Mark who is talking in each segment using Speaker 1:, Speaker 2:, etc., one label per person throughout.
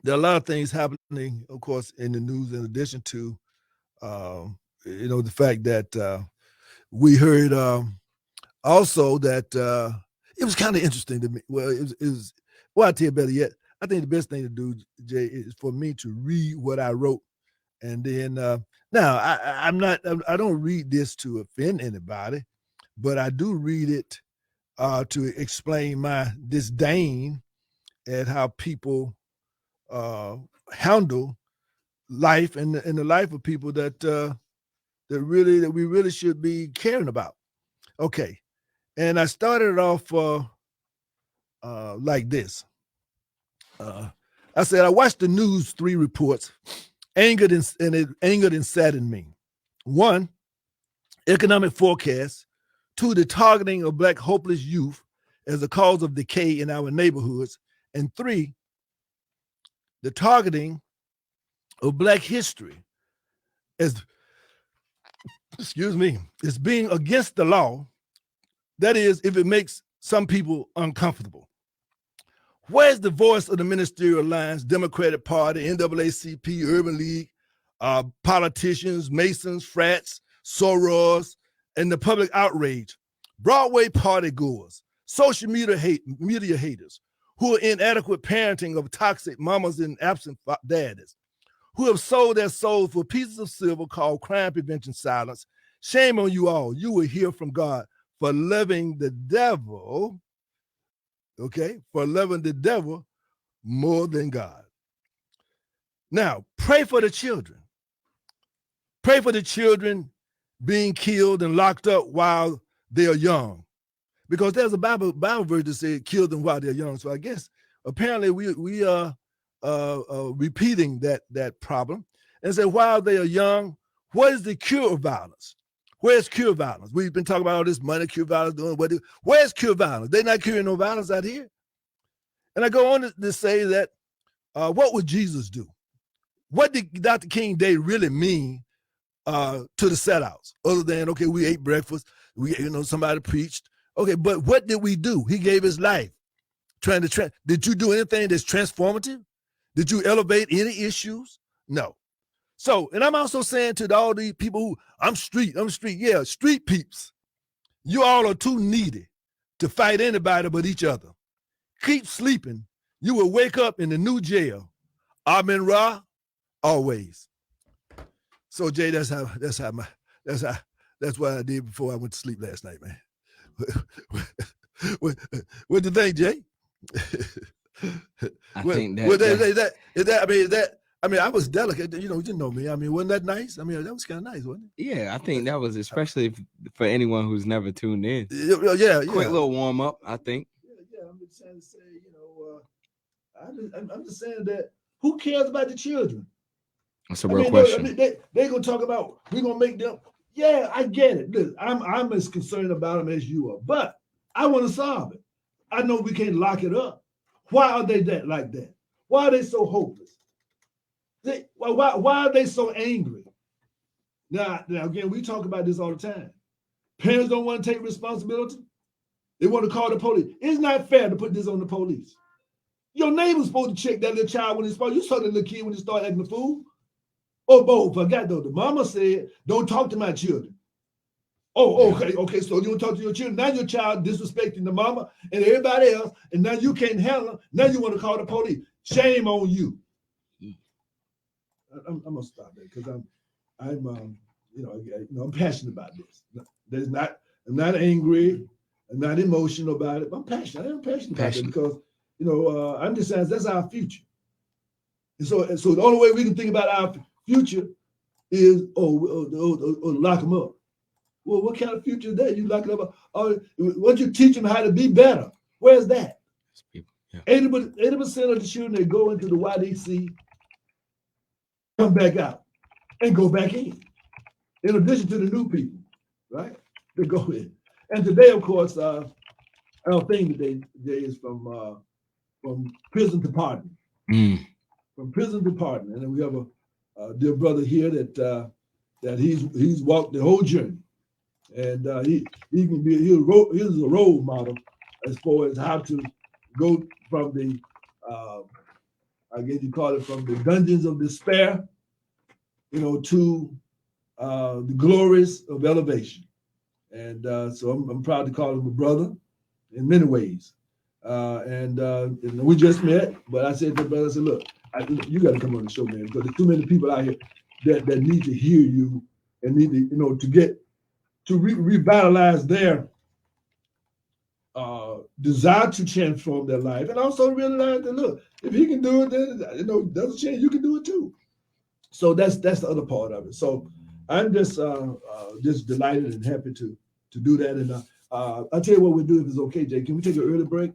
Speaker 1: there are a lot of things happening, of course, in the news. In addition to, the fact that we heard also that it was kind of interesting to me. Well, it was. Well, I tell you better yet. I think the best thing to do, Jay, is for me to read what I wrote, and then now I'm not. I don't read this to offend anybody, but I do read it to explain my disdain at how people uh, handle life and the life of people that we really should be caring about. Okay, and I started off like this. Uh, I said I watched the news three reports, it angered and saddened me. One, economic forecast. Two, the targeting of black hopeless youth as a cause of decay in our neighborhoods. And three, the targeting of black history as, excuse me, as being against the law. That is, if it makes some people uncomfortable. Where's the voice of the Ministerial Alliance, Democratic Party, NAACP, Urban League, politicians, Masons, frats, Soros, and the public outrage, Broadway party goers, social media haters, who are inadequate parenting of toxic mamas and absent daddies, who have sold their souls for pieces of silver called crime prevention silence? Shame on you all. You will hear from God for loving the devil, okay, for loving the devil more than God. Now, pray for the children. Pray for the children being killed and locked up while they are young. Because there's a Bible verse that says kill them while they're young. So I guess apparently we are repeating that problem and say while they are young, what is the cure of violence? Where's cure violence? We've been talking about all this money, cure violence, where's cure violence? They're not curing no violence out here. And I go on to say that what would Jesus do? What did Dr. King Day really mean to the sellouts? Other than, okay, we ate breakfast, somebody preached. Okay, but what did we do? He gave his life. Did you do anything that's transformative? Did you elevate any issues? No. So, and I'm also saying to all these people who, I'm street. Yeah, street peeps. You all are too needy to fight anybody but each other. Keep sleeping. You will wake up in the new jail. Amen Ra, always. So Jay, that's what I did before I went to sleep last night, man. What do you think, Jay?
Speaker 2: I think that
Speaker 1: I was delicate. You know me. I mean, wasn't that nice? I mean, that was kind of nice, wasn't it?
Speaker 2: Yeah, I think that was especially for anyone who's never tuned in.
Speaker 1: Yeah.
Speaker 2: Quick little warm up, I think.
Speaker 1: Yeah. I'm just trying to say, I'm just saying that who cares about the children?
Speaker 2: That's a real question.
Speaker 1: They're gonna talk about we're gonna make them. Yeah, I get it. Listen, I'm as concerned about them as you are, but I want to solve it. I know we can't lock it up. Why are they like that? Why are they so hopeless? Why are they so angry? Now again, we talk about this all the time. Parents don't want to take responsibility. They want to call the police. It's not fair to put this on the police. Your neighbor's supposed to check that little child when he's supposed. You saw the little kid when he started acting a fool. Oh, boy, forgot though. The mama said, don't talk to my children. Oh, okay. So you don't talk to your children. Now your child disrespecting the mama and everybody else, and now you can't handle them. Now you want to call the police. Shame on you. I'm gonna stop that because I'm passionate about this. I'm not angry. I'm not emotional about it. But I'm passionate. I'm passionate about it because I understand that's our future. And so the only way we can think about our future is lock them up. Well, what kind of future is that? You lock them up. What you teach them how to be better? Where's that? 80% of the children that go into the YDC come back out and go back in addition to the new people, right? That go in. And today, of course, our thing today is from prison to pardon. From prison to pardon. And then we have a dear brother here that he's walked the whole journey. And he's a role model as far as how to go from the I guess you call it, from the dungeons of despair, to the glories of elevation. And so I'm proud to call him a brother in many ways. And we just met, but I said to the brother, I said, look, you got to come on the show, man, because there's too many people out here that need to hear you and need to, to revitalize their desire to transform their life, and also realize that, look, if he can do it, then there's a chance you can do it too. So that's the other part of it. So I'm just delighted and happy to do that. And I'll tell you what we'll do if it's okay, Jay. Can we take an early break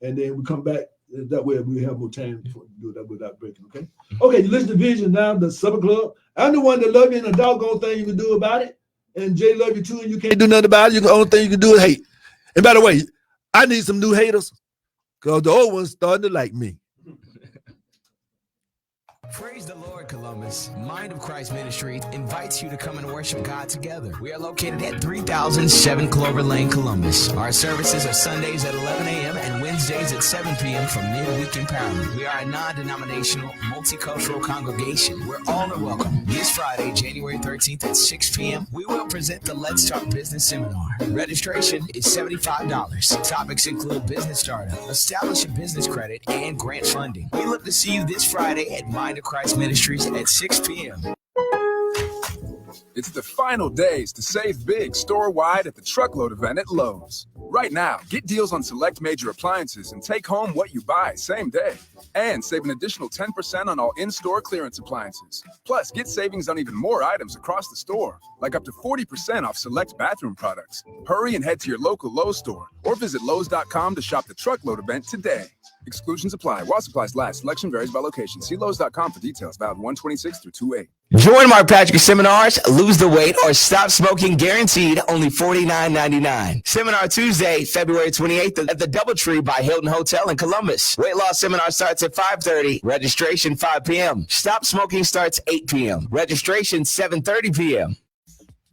Speaker 1: and then we come back? That way we have more time to do that without breaking. Okay. Okay. You listen to Vision now, the Supper Club. I'm the one that love you, and the doggone thing you can do about it. And Jay love you too, and you can't do nothing about it. The only thing you can do is hate. And by the way, I need some new haters because the old ones starting to like me.
Speaker 3: Praise the Lord, Columbus. Mind of Christ Ministry invites you to come and worship God together. We are located at 3007 Clover Lane, Columbus. Our services are Sundays at 11 a.m. and Wednesdays at 7 p.m. for midweek empowerment. We are a non-denominational, multicultural congregation where all are welcome. This Friday, January 13th at 6 p.m., we will present the Let's Talk Business Seminar. Registration is $75. Topics include business startup, establish a business credit, and grant funding. We look to see you this Friday at Mind of Christ Ministries at 6 p.m.
Speaker 4: It's the final days to save big store-wide at the Truckload event at Lowe's. Right now, get deals on select major appliances and take home what you buy same day. And save an additional 10% on all in-store clearance appliances. Plus, get savings on even more items across the store, like up to 40% off select bathroom products. Hurry and head to your local Lowe's store or visit Lowes.com to shop the Truckload event today. Exclusions apply. While supplies last. Selection varies by location. See Lowes.com for details. Valid 126 through 28.
Speaker 3: Join Mark Patrick seminars, lose the weight, or stop smoking guaranteed, only $49.99. Seminar Tuesday, February 28th at the Doubletree by Hilton Hotel in Columbus. Weight loss seminar starts at 5:30. Registration 5 p.m. Stop smoking starts 8 p.m. Registration 7:30 p.m.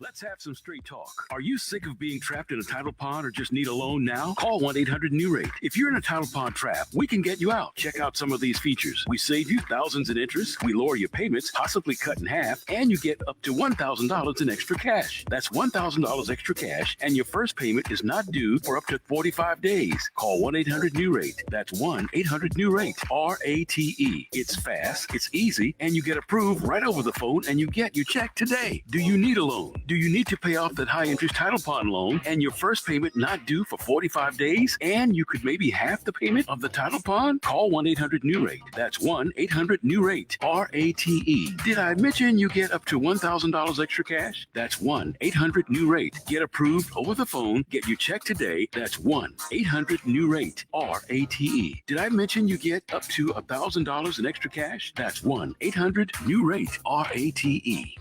Speaker 5: Let's have some straight talk. Are you sick of being trapped in a title pond or just need a loan now? Call 1-800-NEW-RATE. If you're in a title pond trap, we can get you out. Check out some of these features. We save you thousands in interest. We lower your payments, possibly cut in half, and you get up to $1,000 in extra cash. That's $1,000 extra cash, and your first payment is not due for up to 45 days. Call 1-800-NEW-RATE. That's 1-800-NEW-RATE. RATE. It's fast, it's easy, and you get approved right over the phone, and you get your check today. Do you need a loan? Do you need to pay off that high-interest title pond loan and your first payment not due for 45 days? And you could maybe half the payment of the title pond? Call 1-800-NEW-RATE. That's 1-800-NEW-RATE. RATE. Did I mention you get up to $1,000 extra cash? That's 1-800-NEW-RATE. Get approved over the phone. Get your check today. That's 1-800-NEW-RATE. RATE. Did I mention you get up to $1,000 in extra cash? That's 1-800-NEW-RATE. RATE.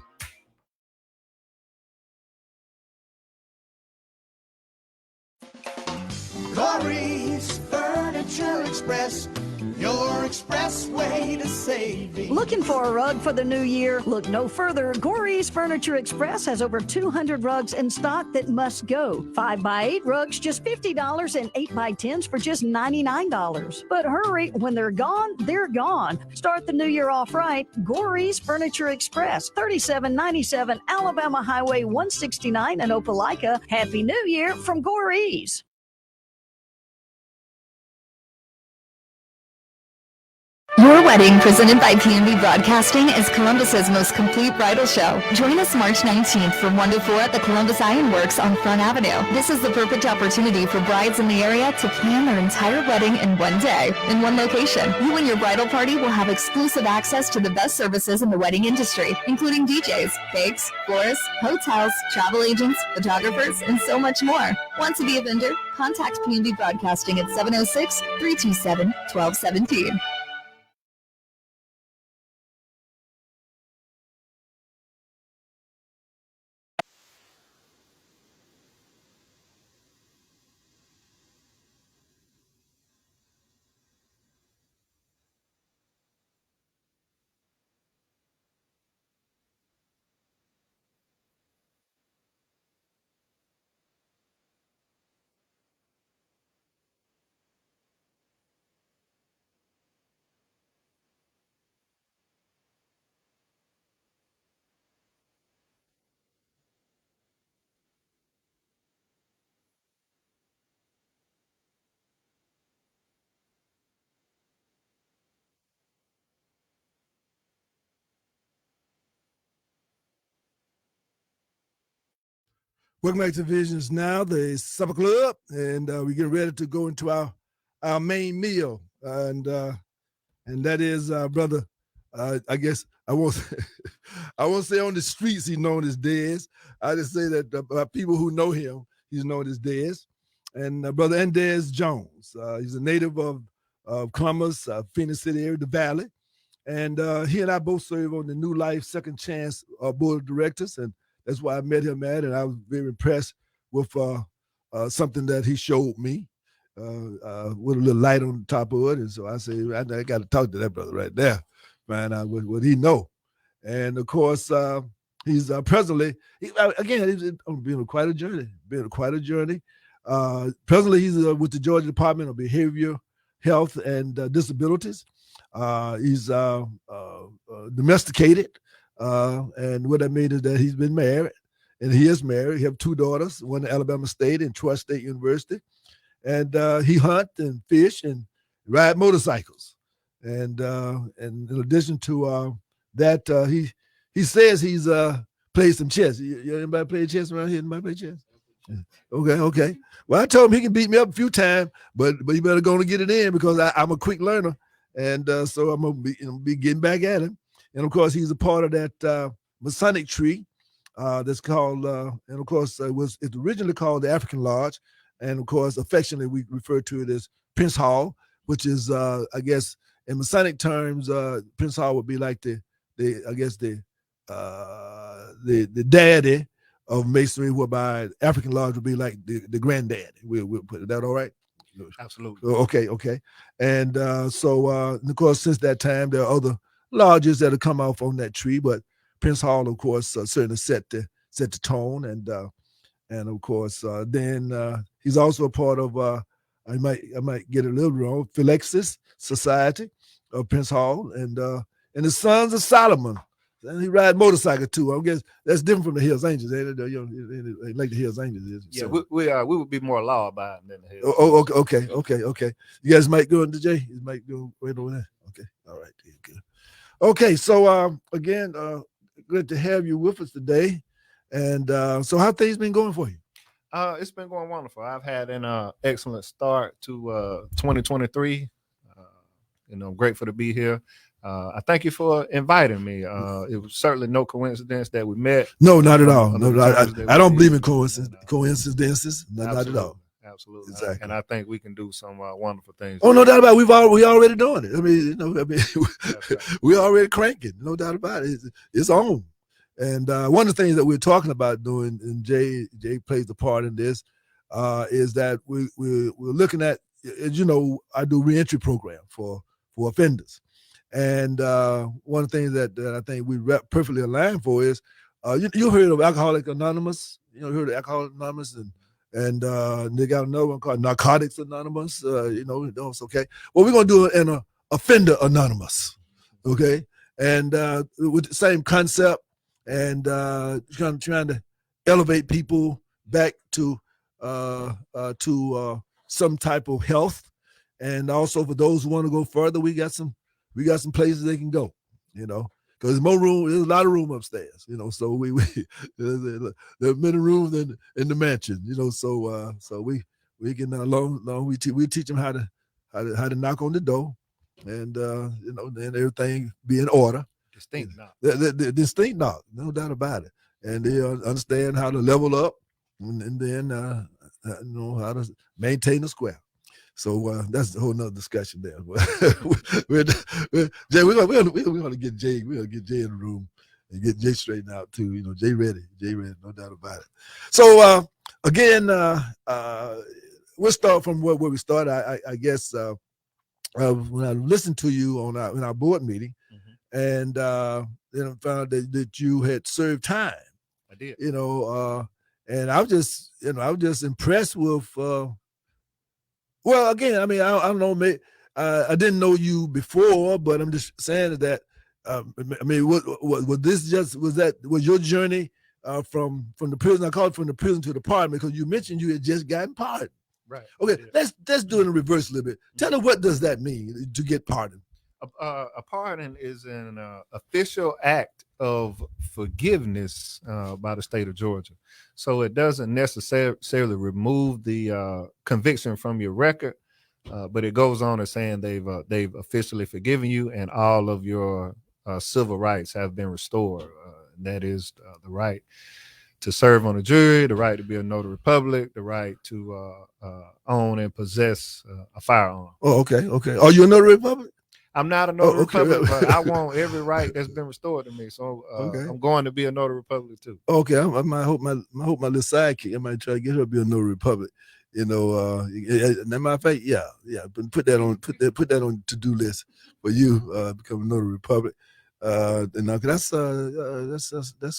Speaker 6: Corey's Furniture Express, your express way to saving.
Speaker 7: Looking for a rug for the new year? Look no further. Goree's Furniture Express has over 200 rugs in stock that must go. 5x8 rugs just $50 and 8x10s for just $99. But hurry, when they're gone, they're gone. Start the new year off right. Goree's Furniture Express, 3797 Alabama Highway 169 in Opelika. Happy New Year from Goree's.
Speaker 8: Your wedding, presented by PNB Broadcasting, is Columbus's most complete bridal show. Join us March 19th from 1 to 4 at the Columbus Ironworks on Front Avenue. This is the perfect opportunity for brides in the area to plan their entire wedding in one day, in one location. You and your bridal party will have exclusive access to the best services in the wedding industry, including DJs, cakes, florists, hotels, travel agents, photographers, and so much more. Want to be a vendor? Contact PNB Broadcasting at 706-327-1217.
Speaker 1: Welcome back to Visions Now, the Supper Club, and we get ready to go into our main meal, and that is brother. I guess I won't I won't say on the streets he's known as Dez. I just say that people who know him, he's known as Dez, and brother Dez Jones. He's a native of Columbus, Phoenix City area, the Valley, and he and I both serve on the New Life Second Chance board of directors, and that's why I met him at, and I was very impressed with something that he showed me with a little light on the top of it. And so I say, I got to talk to that brother right there, find out what he know. And of course, he's presently, he's been quite a journey, presently, he's with the Georgia Department of Behavioral Health and Disabilities. He's domesticated. And what that means is that he's been married, and he is married. He have 2 daughters, one at Alabama State and Troy State University. And he hunt and fish and ride motorcycles. And in addition to that, he says he's played some chess. Anybody play chess around here? Anybody play chess? Okay. Well, I told him he can beat me up a few times, but you better go and get it in because I'm a quick learner. And so I'm going to be getting back at him. And of course, he's a part of that Masonic tree that's called, and of course, it's originally called the African Lodge. And of course, affectionately, we refer to it as Prince Hall, which is, I guess, in Masonic terms, Prince Hall would be like the daddy of Masonry, whereby African Lodge would be like the granddaddy. We'll put it that all right?
Speaker 9: Absolutely.
Speaker 1: Okay. And so, of course, since that time, there are other lodges that have come off on that tree, but Prince Hall, of course, certainly set the tone, and of course, then he's also a part of I might get it a little wrong, Philexis Society of Prince Hall, and the Sons of Solomon. And he ride motorcycle too. I guess that's different from the Hells Angels. They like the Hells Angels.
Speaker 9: Yeah, so. we would be more law abiding than the Hells.
Speaker 1: Okay. You guys might go into Jay. You might go right over there. Okay, all right, good. Okay, so again, good to have you with us today. And so how things been going for you?
Speaker 9: It's been going wonderful. I've had an excellent start to 2023. I'm grateful to be here. I thank you for inviting me. It was certainly no coincidence that we met.
Speaker 1: No, not at all. No, I don't believe in coincidences. Not at all.
Speaker 9: Absolutely.
Speaker 1: Exactly.
Speaker 9: And I think we can do some wonderful things.
Speaker 1: Oh, no doubt about it. We already doing it. I mean, we're already cranking. No doubt about it. It's on. And one of the things that we're talking about doing, and Jay plays a part in this, is that we're looking at, as you know, I do reentry program for offenders. And one of the things that I think we perfectly aligned for is, you heard of Alcoholics Anonymous. Heard of Alcoholics Anonymous, and they got another one called Narcotics Anonymous. It's okay. Well, we're gonna do an Offender Anonymous, okay, and with the same concept, and trying to elevate people back to some type of health, and also for those who want to go further, we got some places they can go, because there's more room. There's a lot of room upstairs, So we there are many rooms in the mansion, So we can we teach them how to knock on the door, and then everything be in order.
Speaker 9: Distinct knock.
Speaker 1: The distinct knock, no doubt about it, and they understand how to level up, and then how to maintain the square. So that's a whole nother discussion there. Jay, we're gonna get Jay. We're gonna get Jay in the room and get Jay straightened out too. Jay ready, no doubt about it. So again, we'll start from where we started. I guess when I listened to you in our board meeting, and then I found out that you had served time.
Speaker 9: I did.
Speaker 1: And I was just impressed with. Well, again, I mean, I don't know, maybe, I didn't know you before, but I'm just saying that, I mean, was your journey from the prison? I called it from the prison to the pardon because you mentioned you had just gotten pardoned.
Speaker 9: Right.
Speaker 1: Okay, let's do it in reverse a little bit. Tell me, what does that mean to get pardoned?
Speaker 9: A pardon is an official act of forgiveness by the state of Georgia. So it doesn't necessarily remove the conviction from your record, but it goes on as saying they've officially forgiven you and all of your civil rights have been restored. And that is the right to serve on a jury, the right to be a notary public, the right to own and possess a firearm.
Speaker 1: Oh, okay. Are you a notary public?
Speaker 9: I'm not a notary
Speaker 1: okay.
Speaker 9: public, but I want every right that's been restored to me. So I'm going to be a notary public too.
Speaker 1: Okay, I might hope my little sidekick. I might try to get her to be a notary public. You know, as a matter of fact, yeah. But put that on to-do list for you. Become a notary public. That's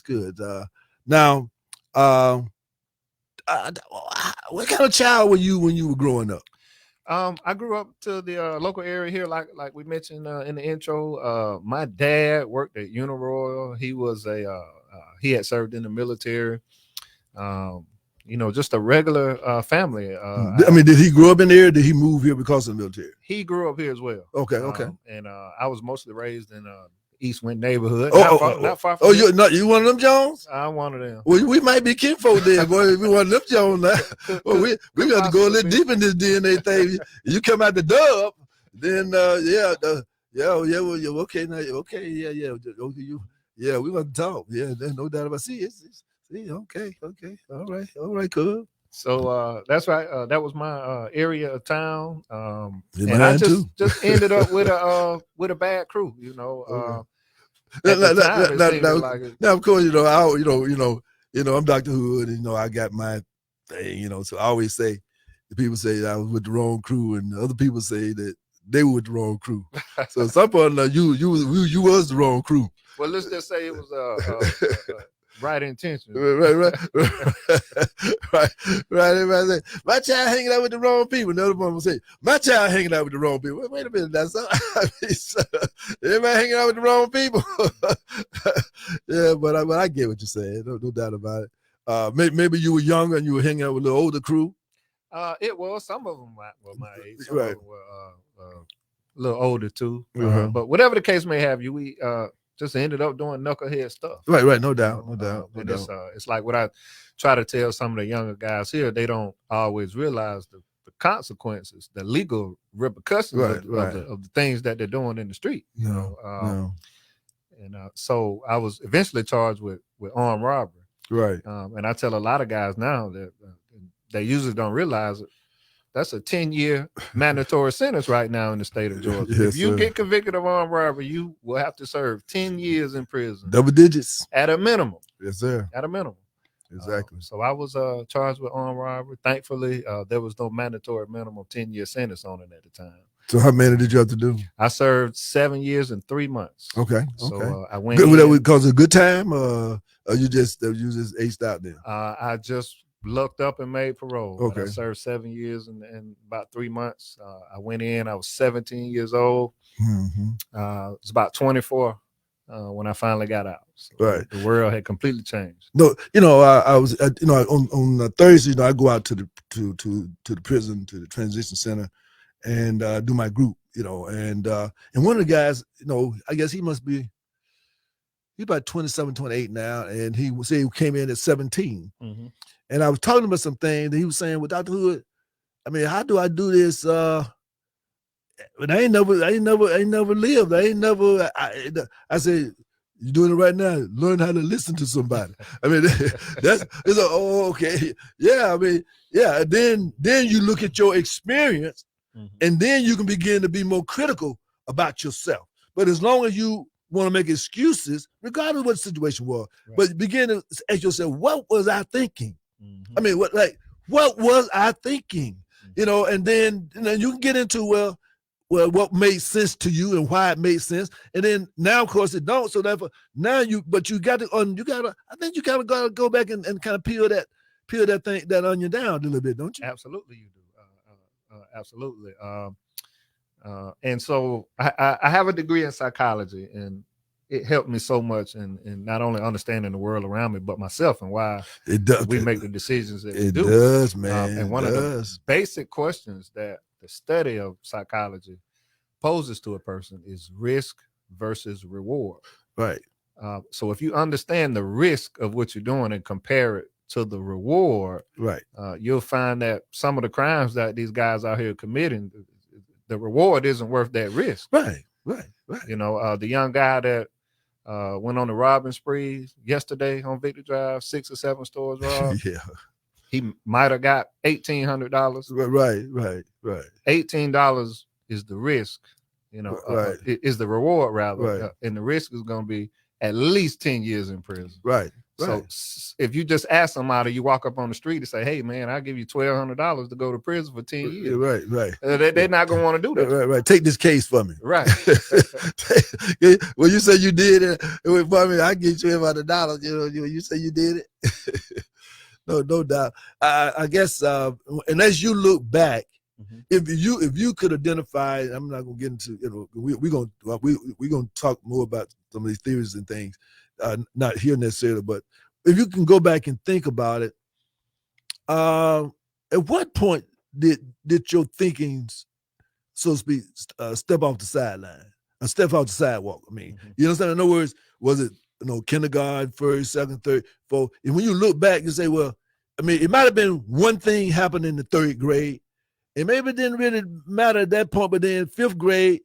Speaker 1: good. Now, what kind of child were you when you were growing up?
Speaker 9: I grew up to the local area here, like we mentioned in the intro. My dad worked at Uniroyal. He was he had served in the military. Just a regular family.
Speaker 1: I mean, did he grow up in there? Or did he move here because of the military?
Speaker 9: He grew up here as well.
Speaker 1: Okay.
Speaker 9: And I was mostly raised in East Wind neighborhood. Not far from
Speaker 1: Oh, you one of them Jones?
Speaker 9: I'm one of them.
Speaker 1: Well, we might be kinfolk there, boy. We one of them Jones now. Well, we got to go a little deep in this DNA thing. You come out the dub, then okay, now we want to talk. Yeah, there's no doubt about it. See, okay, all right, cool.
Speaker 9: So that's right. That was my area of town, and I just ended up with a bad crew.
Speaker 1: Now, of course, I'm Dr. Hood, and I got my thing. So I always say, the people say I was with the wrong crew, and other people say that they were with the wrong crew. So at some point, you was the wrong crew.
Speaker 9: Well, let's just say it was right intention.
Speaker 1: Right. Everybody say, my child hanging out with the wrong people. Another one will say, my child hanging out with the wrong people. Wait a minute, that's everybody hanging out with the wrong people. Yeah, but I get what you're saying. No doubt about it. Maybe you were younger and you were hanging out with a little older crew.
Speaker 9: It was. Some of them were my age. Some
Speaker 1: right.
Speaker 9: of them were a little older too.
Speaker 1: Uh-huh.
Speaker 9: But whatever the case may have, we just ended up doing knucklehead stuff.
Speaker 1: Right. No doubt.
Speaker 9: It's like what I try to tell some of the younger guys here. They don't always realize the consequences, the legal repercussions of the things that they're doing in the street.
Speaker 1: No.
Speaker 9: And so I was eventually charged with armed robbery.
Speaker 1: Right.
Speaker 9: And I tell a lot of guys now that they usually don't realize it. That's a 10-year mandatory sentence right now in the state of Georgia.
Speaker 1: Yes,
Speaker 9: if you
Speaker 1: sir.
Speaker 9: get convicted of armed robbery, you will have to serve 10 years in prison.
Speaker 1: Double digits.
Speaker 9: At a minimum.
Speaker 1: Yes, sir.
Speaker 9: At a minimum.
Speaker 1: Exactly.
Speaker 9: So I was charged with armed robbery. Thankfully, there was no mandatory minimum 10-year sentence on it at the time.
Speaker 1: So how many did you have to do?
Speaker 9: I served 7 years and 3 months.
Speaker 1: Okay.
Speaker 9: So I went
Speaker 1: Good, was that because of a good time, or you just aced out there?
Speaker 9: I just lucked up and made parole.
Speaker 1: Okay.
Speaker 9: I served 7 years and about 3 months. I went in. I was 17 years old.
Speaker 1: Mm-hmm.
Speaker 9: I was about 24 when I finally got out. So
Speaker 1: right.
Speaker 9: The world had completely changed.
Speaker 1: No, I was, on Thursday, I go out to the prison, to the transition center, and do my group, and one of the guys, I guess he must be. He's about 27, 28 now, and he came in at 17.
Speaker 9: Mm-hmm.
Speaker 1: And I was talking about some things that he was saying, well, Dr. Hood, I mean, how do I do this? But I ain't never lived. I said, you're doing it right now. Learn how to listen to somebody. I mean, okay. Yeah, I mean, yeah. Then you look at your experience, mm-hmm. and then you can begin to be more critical about yourself. But as long as you want to make excuses, regardless of what the situation was, right. But begin to ask yourself, what was I thinking? Mm-hmm. I mean, what was I thinking? Mm-hmm. And then you can get into well, what made sense to you and why it made sense, and then now, of course, it don't. So therefore, now you got to. I think you kind of got to go back and kind of peel that onion down a little bit, don't you?
Speaker 9: Absolutely, you do. Absolutely. And so I have a degree in psychology, and it helped me so much in not only understanding the world around me, but myself and why we make the decisions that we do.
Speaker 1: It does, man.
Speaker 9: And one of the basic questions that the study of psychology poses to a person is risk versus reward.
Speaker 1: Right.
Speaker 9: So if you understand the risk of what you're doing and compare it to the reward,
Speaker 1: right,
Speaker 9: you'll find that some of the crimes that these guys out here committing, the reward isn't worth that risk.
Speaker 1: Right.
Speaker 9: You know, the young guy that went on the robbing spree yesterday on Victor Drive, 6 or 7 stores robbed.
Speaker 1: Yeah.
Speaker 9: He might have got $1,800.
Speaker 1: Right.
Speaker 9: $18 is the risk, you know,
Speaker 1: Right.
Speaker 9: Is the reward rather,
Speaker 1: Right.
Speaker 9: and the risk is going to be at least 10 years in prison.
Speaker 1: Right.
Speaker 9: So if you just ask somebody, you walk up on the street and say, "Hey, man, I'll give you $1,200 to go to prison for 10 years."
Speaker 1: Right.
Speaker 9: They're not going to want to do that.
Speaker 1: Right. Take this case for me.
Speaker 9: Right.
Speaker 1: When you say you did it for me, I give you $1,200. You know, you say you did it. No doubt. I guess, and as you look back, if you could identify, I'm not gonna get into, you know, we're gonna talk more about some of these theories and things, not here necessarily, but if you can go back and think about it, at what point did your thinking, so to speak, step off the sideline, or step off the sidewalk? I mean, you understand? In other words, was it, you know, kindergarten, first, second, third, fourth? And when you look back, you say, well, I mean, it might have been one thing happened in the 3rd grade, and maybe it didn't really matter at that point, but then 5th grade,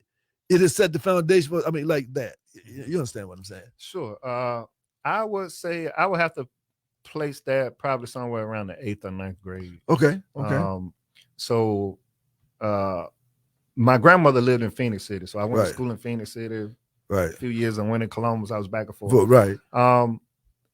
Speaker 1: it has set the foundation for, I mean, like that. You understand what I'm saying?
Speaker 9: Sure. I would say I would have to place that probably somewhere around the 8th or 9th grade.
Speaker 1: Okay.
Speaker 9: So my grandmother lived in Phoenix City, so I went
Speaker 1: Right.
Speaker 9: to school in Phoenix City.
Speaker 1: Right.
Speaker 9: A few years I went in Columbus. I was back and forth.
Speaker 1: Right.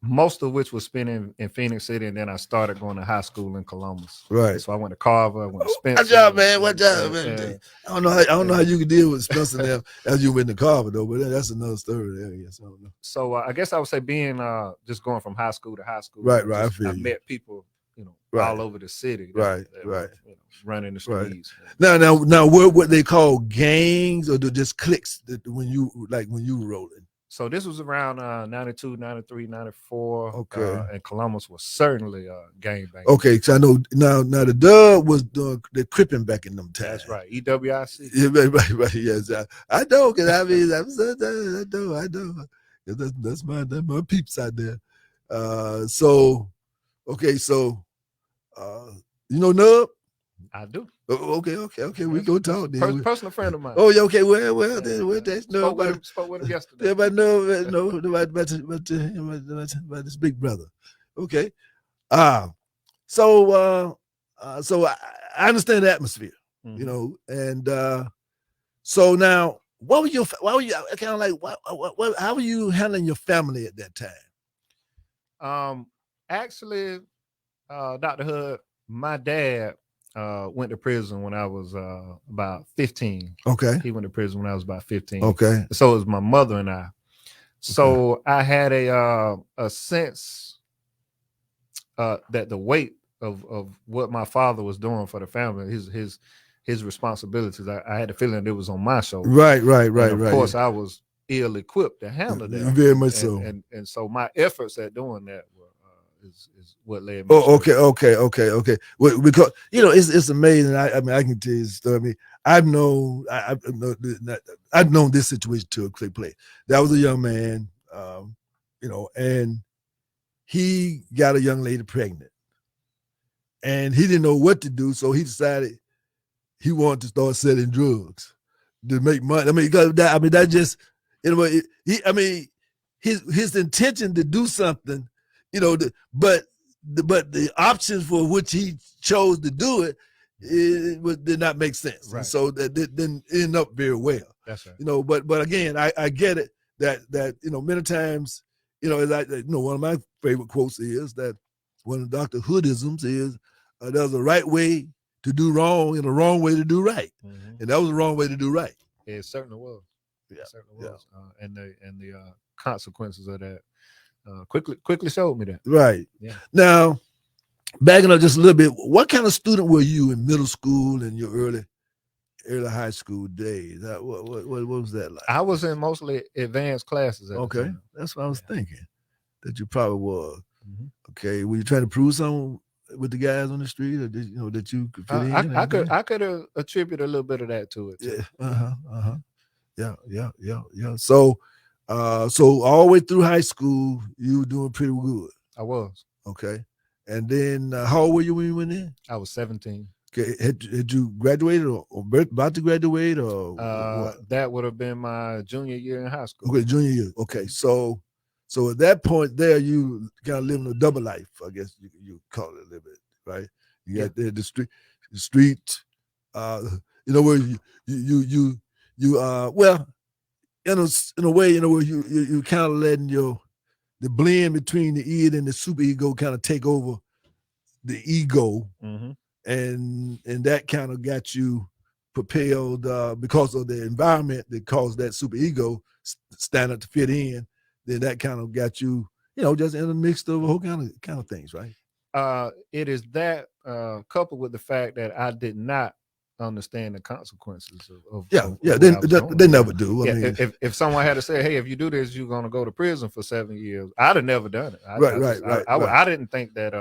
Speaker 9: Most of which was spent in Phoenix City, and then I started going to high school in Columbus.
Speaker 1: Right.
Speaker 9: So I went to Carver, I went to Spencer.
Speaker 1: What job, man? What job, man? I don't know how you can deal with Spencer now as you went to Carver though, but that's another story there. Yes, I don't know.
Speaker 9: So I guess I would say being just going from high school to high school.
Speaker 1: Right. I feel
Speaker 9: I
Speaker 1: you.
Speaker 9: met people, you know,
Speaker 1: Right.
Speaker 9: all over the city.
Speaker 1: Right.
Speaker 9: You know, running the
Speaker 1: Right.
Speaker 9: streets.
Speaker 1: Now, what they call gangs or just cliques when you were rolling?
Speaker 9: So this was around 92, 93, 94.
Speaker 1: Okay.
Speaker 9: And Columbus was certainly gangbanging.
Speaker 1: Okay, so I know now the dub was doing the cripping back in them times.
Speaker 9: That's right. EWIC.
Speaker 1: Yeah, right. Yes, I know, because I mean, I know. That's my peeps out there. So you know Nub?
Speaker 9: I do.
Speaker 1: Okay. We go talk then.
Speaker 9: Personal friend of mine.
Speaker 1: Oh yeah, okay. Well, then that's Nub.
Speaker 9: Spoke with him yesterday.
Speaker 1: Everybody know about this big brother. Okay. So I understand the atmosphere, you know, and so now, why were you kind of like, how were you handling your family at that time?
Speaker 9: Actually, Dr. Hood, my dad went to prison when I was about 15.
Speaker 1: Okay.
Speaker 9: He went to prison when I was about 15.
Speaker 1: Okay.
Speaker 9: So it was my mother and I. So I had a sense that the weight of what my father was doing for the family, his responsibilities, I had the feeling it was on my shoulders.
Speaker 1: Right.
Speaker 9: And of course, I was ill-equipped to handle that.
Speaker 1: Very much so.
Speaker 9: And so my efforts at doing that were is what led me.
Speaker 1: Oh, okay. Well, because you know it's amazing. I mean, I can tell you the story. I mean, I've known this situation to a quick play. That was a young man, you know, and he got a young lady pregnant, and he didn't know what to do, so he decided he wanted to start selling drugs to make money. I mean, that just, you know, his intention to do something, you know, but the options for which he chose to do it, did not make sense.
Speaker 9: Right.
Speaker 1: And so that didn't end up very well.
Speaker 9: That's right.
Speaker 1: You know, but again, I get it that you know, many times, you know, one of my favorite quotes is that one of Dr. Hoodisms is there's a right way to do wrong and a wrong way to do right. And that was the wrong way to do right.
Speaker 9: It certainly was.
Speaker 1: Yeah.
Speaker 9: It certainly was. And the consequences of that quickly showed me that.
Speaker 1: Right.
Speaker 9: Yeah.
Speaker 1: Now, backing up just a little bit, what kind of student were you in middle school and your early high school days? What was that like?
Speaker 9: I was in mostly advanced classes.
Speaker 1: Okay. That's what I was thinking, that you probably was. Okay. Were you trying to prove something with the guys on the street, or did, you know, that you could fit in?
Speaker 9: I could attribute a little bit of that to it too.
Speaker 1: Yeah. Yeah. So So all the way through high school, you were doing pretty good.
Speaker 9: I was.
Speaker 1: Okay. And then how old were you when you went in?
Speaker 9: I was 17.
Speaker 1: Okay. Had you graduated or about to graduate or what?
Speaker 9: That would have been my junior year in high school.
Speaker 1: Okay, junior year. Okay. So at that point there, you kind of living a double life, I guess you call it a little bit, right? You got the street, where well, in a way, where you kind of letting the blend between the id and the super ego kind of take over the ego,
Speaker 9: Mm-hmm.
Speaker 1: and that kind of got you propelled because of the environment that caused that super ego stand up to fit in. Then that kind of got you, just in a mix of a whole kind of things, right?
Speaker 9: It is that coupled with the fact that I did not understand the consequences of
Speaker 1: they never do. I mean,
Speaker 9: if someone had to say, hey, if you do this, you're going to go to prison for 7 years, I'd have never done it. I didn't think that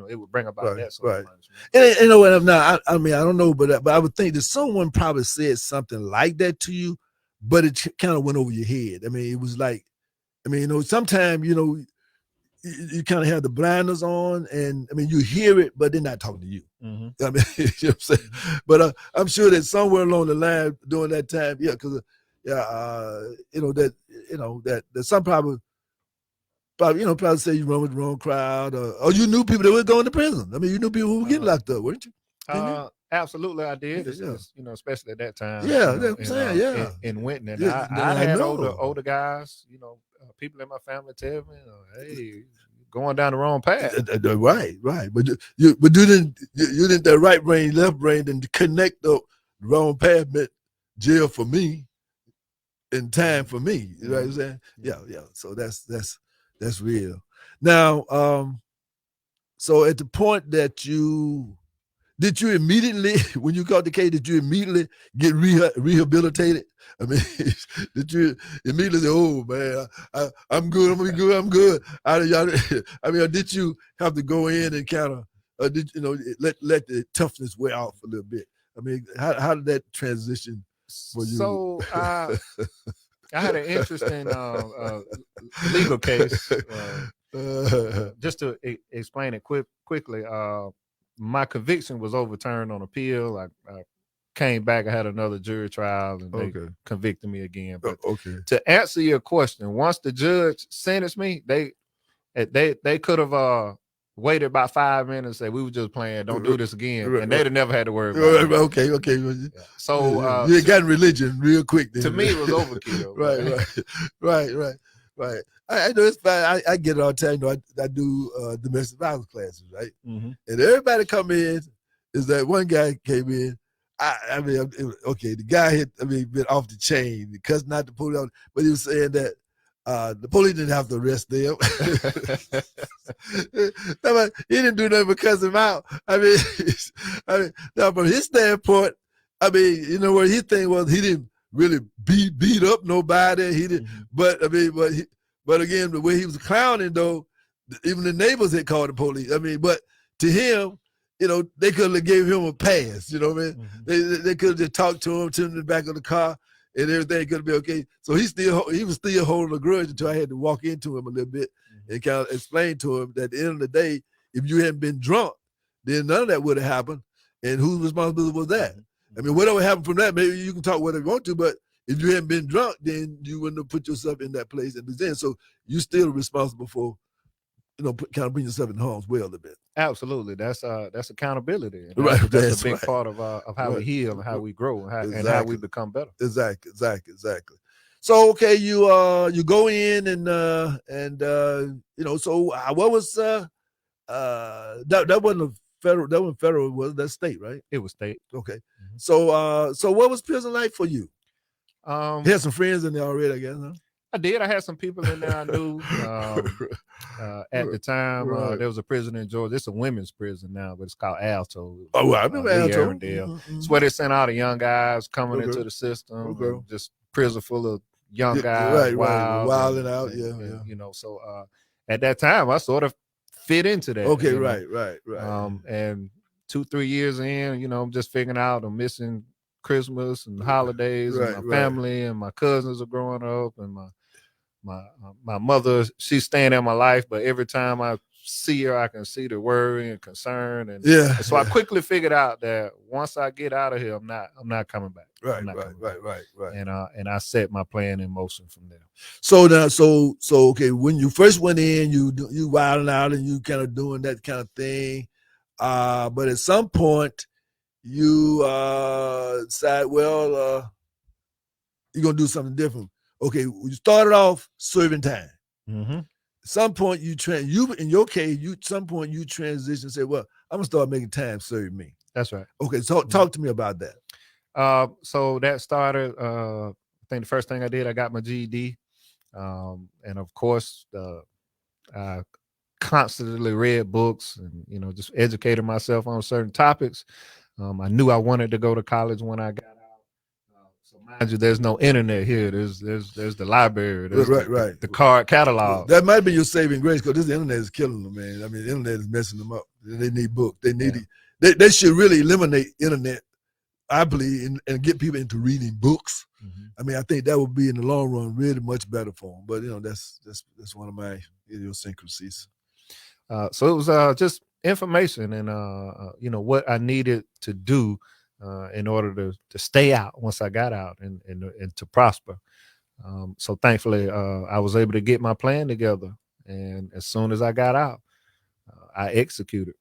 Speaker 9: it would bring about that sort of punishment.
Speaker 1: And what now? I mean, I don't know, but I would think that someone probably said something like that to you, but it kind of went over your head. I mean, it was like, sometimes you kind of have the blinders on, and I mean, you hear it, but they're not talking to you.
Speaker 9: Mm-hmm.
Speaker 1: I mean, you know what I'm saying? But I'm sure that somewhere along the line during that time, because that some probably say you run with the wrong crowd, or you knew people that were going to prison. I mean, you knew people who were getting locked up, weren't you?
Speaker 9: Absolutely, I did. Especially at that time.
Speaker 1: Yeah, that's what I'm saying.
Speaker 9: In Winton, and
Speaker 1: Yeah,
Speaker 9: I had
Speaker 1: know.
Speaker 9: older guys. People in my family tell me, "Hey, going down the wrong path."
Speaker 1: Right. But you didn't that right brain, left brain, didn't connect the wrong path meant jail for me, and time for me. You know what I'm saying? Yeah. So that's real. Now, so at the point that did you immediately, when you got the case, did you immediately get rehabilitated? I mean, did you immediately say, "Oh man, I'm good. I'm gonna be good. I'm good"? I mean, or did you have to go in and kind of, let the toughness wear off a little bit? I mean, how did that transition for you?
Speaker 9: So I had an interesting legal case. Just to explain it quickly, my conviction was overturned on appeal. I came back. I had another jury trial, and they convicted me again. But to answer your question, once the judge sentenced me, they could have waited about 5 minutes and said, "We were just playing. Don't do this again," and they'd have never had to worry about it.
Speaker 1: Okay.
Speaker 9: Yeah. So
Speaker 1: you got religion real quick. Then.
Speaker 9: To me, it was overkill.
Speaker 1: Right. I know it's fine. I get it all the time. I do domestic violence classes, right?
Speaker 9: Mm-hmm.
Speaker 1: And everybody come in. Is that one guy came in? The guy been off the chain, cussing out the police, but he was saying that the police didn't have to arrest them. He didn't do nothing but cuss him out. I mean, now from his standpoint, what his thing was, he didn't really beat up nobody. He didn't, but again, the way he was clowning though, even the neighbors had called the police. But to him, they could have gave him a pass. You know what I mean? Mm-hmm. They could have just talked to him in the back of the car, and everything could have been okay. So he was still holding a grudge until I had to walk into him a little bit and kind of explain to him that at the end of the day, if you hadn't been drunk, then none of that would have happened. And whose responsibility was that? Whatever happened from that, maybe you can talk whatever you want to, but if you hadn't been drunk, then you wouldn't have put yourself in that place. And then, so you're still responsible for, kind of bring yourself in harm's way a little bit.
Speaker 9: Absolutely, that's accountability.
Speaker 1: Right,
Speaker 9: that's a big part of how we heal and how we grow and how we become better.
Speaker 1: Exactly. So okay, you go in and so what was that wasn't federal? That wasn't federal. Was that state? Right?
Speaker 9: It was state.
Speaker 1: Okay. Mm-hmm. So what was prison like for you? You had some friends in there already, I guess, huh?
Speaker 9: I did. I had some people in there I knew at the time. There was a prison in Georgia. It's a women's prison now, but it's called Alto.
Speaker 1: Oh, I remember Alto.
Speaker 9: It's where they sent all the young guys coming into the system. Just prison full of young guys, wilding out. So at that time, I sort of fit into that.
Speaker 1: Okay, right.
Speaker 9: And 2-3 years in, I'm just figuring out I'm missing Christmas and holidays, and my family and my cousins are growing up, and my my mother, she's staying in my life, but every time I see her, I can see the worry and concern, and so I quickly figured out that once I get out of here, I'm not coming back.
Speaker 1: Right.
Speaker 9: And I set my plan in motion from there.
Speaker 1: So now, so okay, when you first went in, you wilding out and you kind of doing that kind of thing, but at some point you decide, well, you're gonna do something different. Okay, you started off serving time.
Speaker 9: Mm-hmm.
Speaker 1: At some point in your case, some point you transition and say, well, I'm gonna start making time serve me.
Speaker 9: That's right.
Speaker 1: Okay, so talk to me about that.
Speaker 9: So that started, I think the first thing I did, I got my GED. And of course, I constantly read books and, just educated myself on certain topics. I knew I wanted to go to college when I got out. So mind you, there's no internet here. There's the library. There's the card catalog.
Speaker 1: That might be your saving grace, because this internet is killing them, man. I mean, the internet is messing them up. They need books. They should really eliminate internet, I believe, and get people into reading books.
Speaker 9: Mm-hmm.
Speaker 1: I mean, I think that would be in the long run really much better for them. But that's one of my idiosyncrasies.
Speaker 9: So it was just information and what I needed to do in order to stay out once I got out and to prosper. So thankfully, I was able to get my plan together, and as soon as I got out, I executed.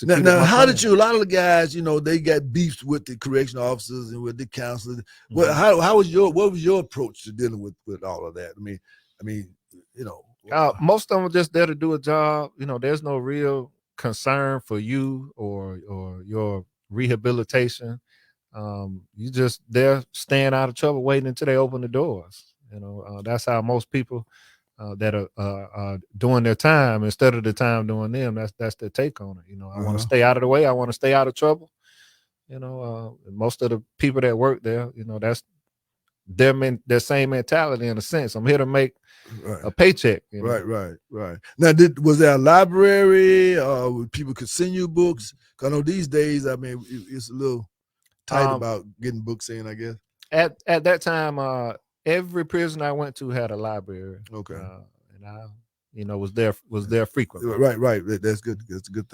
Speaker 9: Now,
Speaker 1: how did you? A lot of the guys, they got beefs with the correctional officers and with the counselors.
Speaker 9: Mm-hmm.
Speaker 1: What was your approach to dealing with all of that? I mean,
Speaker 9: most of them were just there to do a job. There's no real concern for you or your rehabilitation. You just there staying out of trouble, waiting until they open the doors. That's how most people that are doing their time instead of the time doing them. That's their take on it. I want to stay out of the way. I want to stay out of trouble. Most of the people that work there, that's their same mentality in a sense. I'm here to make a paycheck.
Speaker 1: Right. Now, was there a library where people could send you books? Because I know these days, I mean, it's a little tight about getting books in, I guess.
Speaker 9: At that time, every prison I went to had a library.
Speaker 1: Okay.
Speaker 9: And I was there frequently.
Speaker 1: Right. That's good. That's a good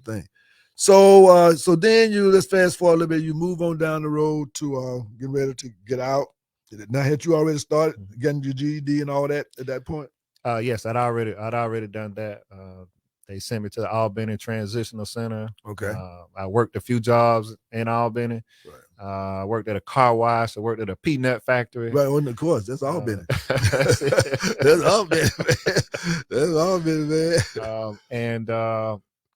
Speaker 1: thing. So then let's fast forward a little bit. You move on down the road to getting ready to get out. Now, had you already started getting your GED and all that at that point?
Speaker 9: Yes, I'd already done that. They sent me to the Albany Transitional Center.
Speaker 1: Okay.
Speaker 9: I worked a few jobs in Albany. Right. I worked at a car wash. I worked at a peanut factory.
Speaker 1: Right, well, of course, that's Albany. That's Albany, man. That's Albany, man.
Speaker 9: And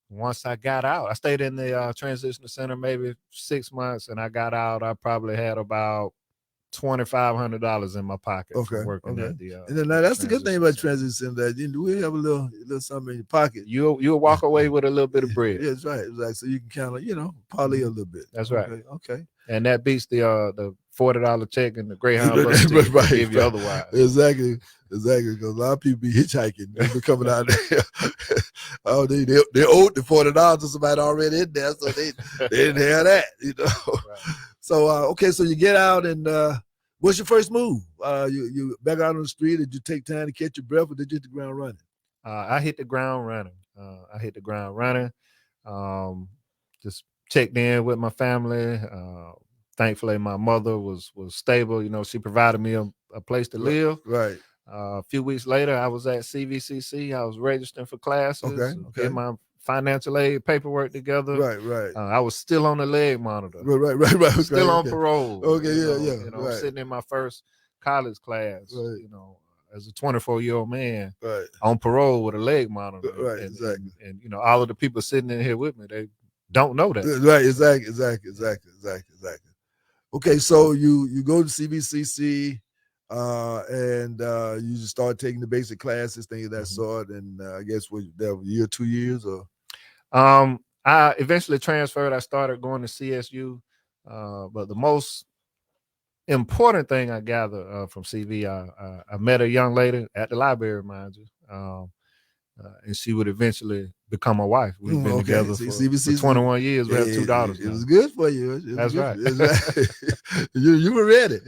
Speaker 9: once I got out, I stayed in the transitional center maybe 6 months, and I got out. I probably had about $2,500 in my pocket.
Speaker 1: Okay.
Speaker 9: Working at the
Speaker 1: and then that's the good thing about transition center. That you have a little something in your pocket.
Speaker 9: You'll walk away with a little bit of bread.
Speaker 1: Yeah, that's right. Exactly. So you can kind of parlay a little bit.
Speaker 9: That's right.
Speaker 1: Okay.
Speaker 9: And that beats the $40 check and the Greyhound bus ticket
Speaker 1: right,
Speaker 9: give you otherwise.
Speaker 1: Exactly. Because a lot of people be hitchhiking. They're coming out there. They owed the $40 to somebody already in there, so they didn't have that.
Speaker 9: Right.
Speaker 1: So okay, so you get out and what's your first move? You back out on the street? Did you take time to catch your breath, or did you hit the ground running?
Speaker 9: I hit the ground running. Just checked in with my family. Thankfully, my mother was stable. She provided me a place to live.
Speaker 1: Right.
Speaker 9: A few weeks later, I was at CVCC. I was registering for classes.
Speaker 1: Okay.
Speaker 9: Get my financial aid paperwork together.
Speaker 1: Right.
Speaker 9: I was still on the leg monitor.
Speaker 1: Right.
Speaker 9: Still on parole.
Speaker 1: Okay, yeah.
Speaker 9: I'm sitting in my first college class.
Speaker 1: Right.
Speaker 9: As a 24-year-old man,
Speaker 1: right,
Speaker 9: on parole with a leg monitor.
Speaker 1: Right.
Speaker 9: And,
Speaker 1: exactly.
Speaker 9: And all of the people sitting in here with me, they don't know that.
Speaker 1: Right. Exactly. Okay, so you go to CVCC. And you just start taking the basic classes, things of that sort. And I guess that was a year, 2 years, or
Speaker 9: I eventually transferred. I started going to CSU, but the most important thing I gathered from CV, I met a young lady at the library, mind you, and she would eventually become my wife. We've been
Speaker 1: Okay.
Speaker 9: together
Speaker 1: See,
Speaker 9: for 21 years. We have 2 daughters.
Speaker 1: It was good for you. It was
Speaker 9: That's
Speaker 1: good.
Speaker 9: right.
Speaker 1: It's right. You were ready.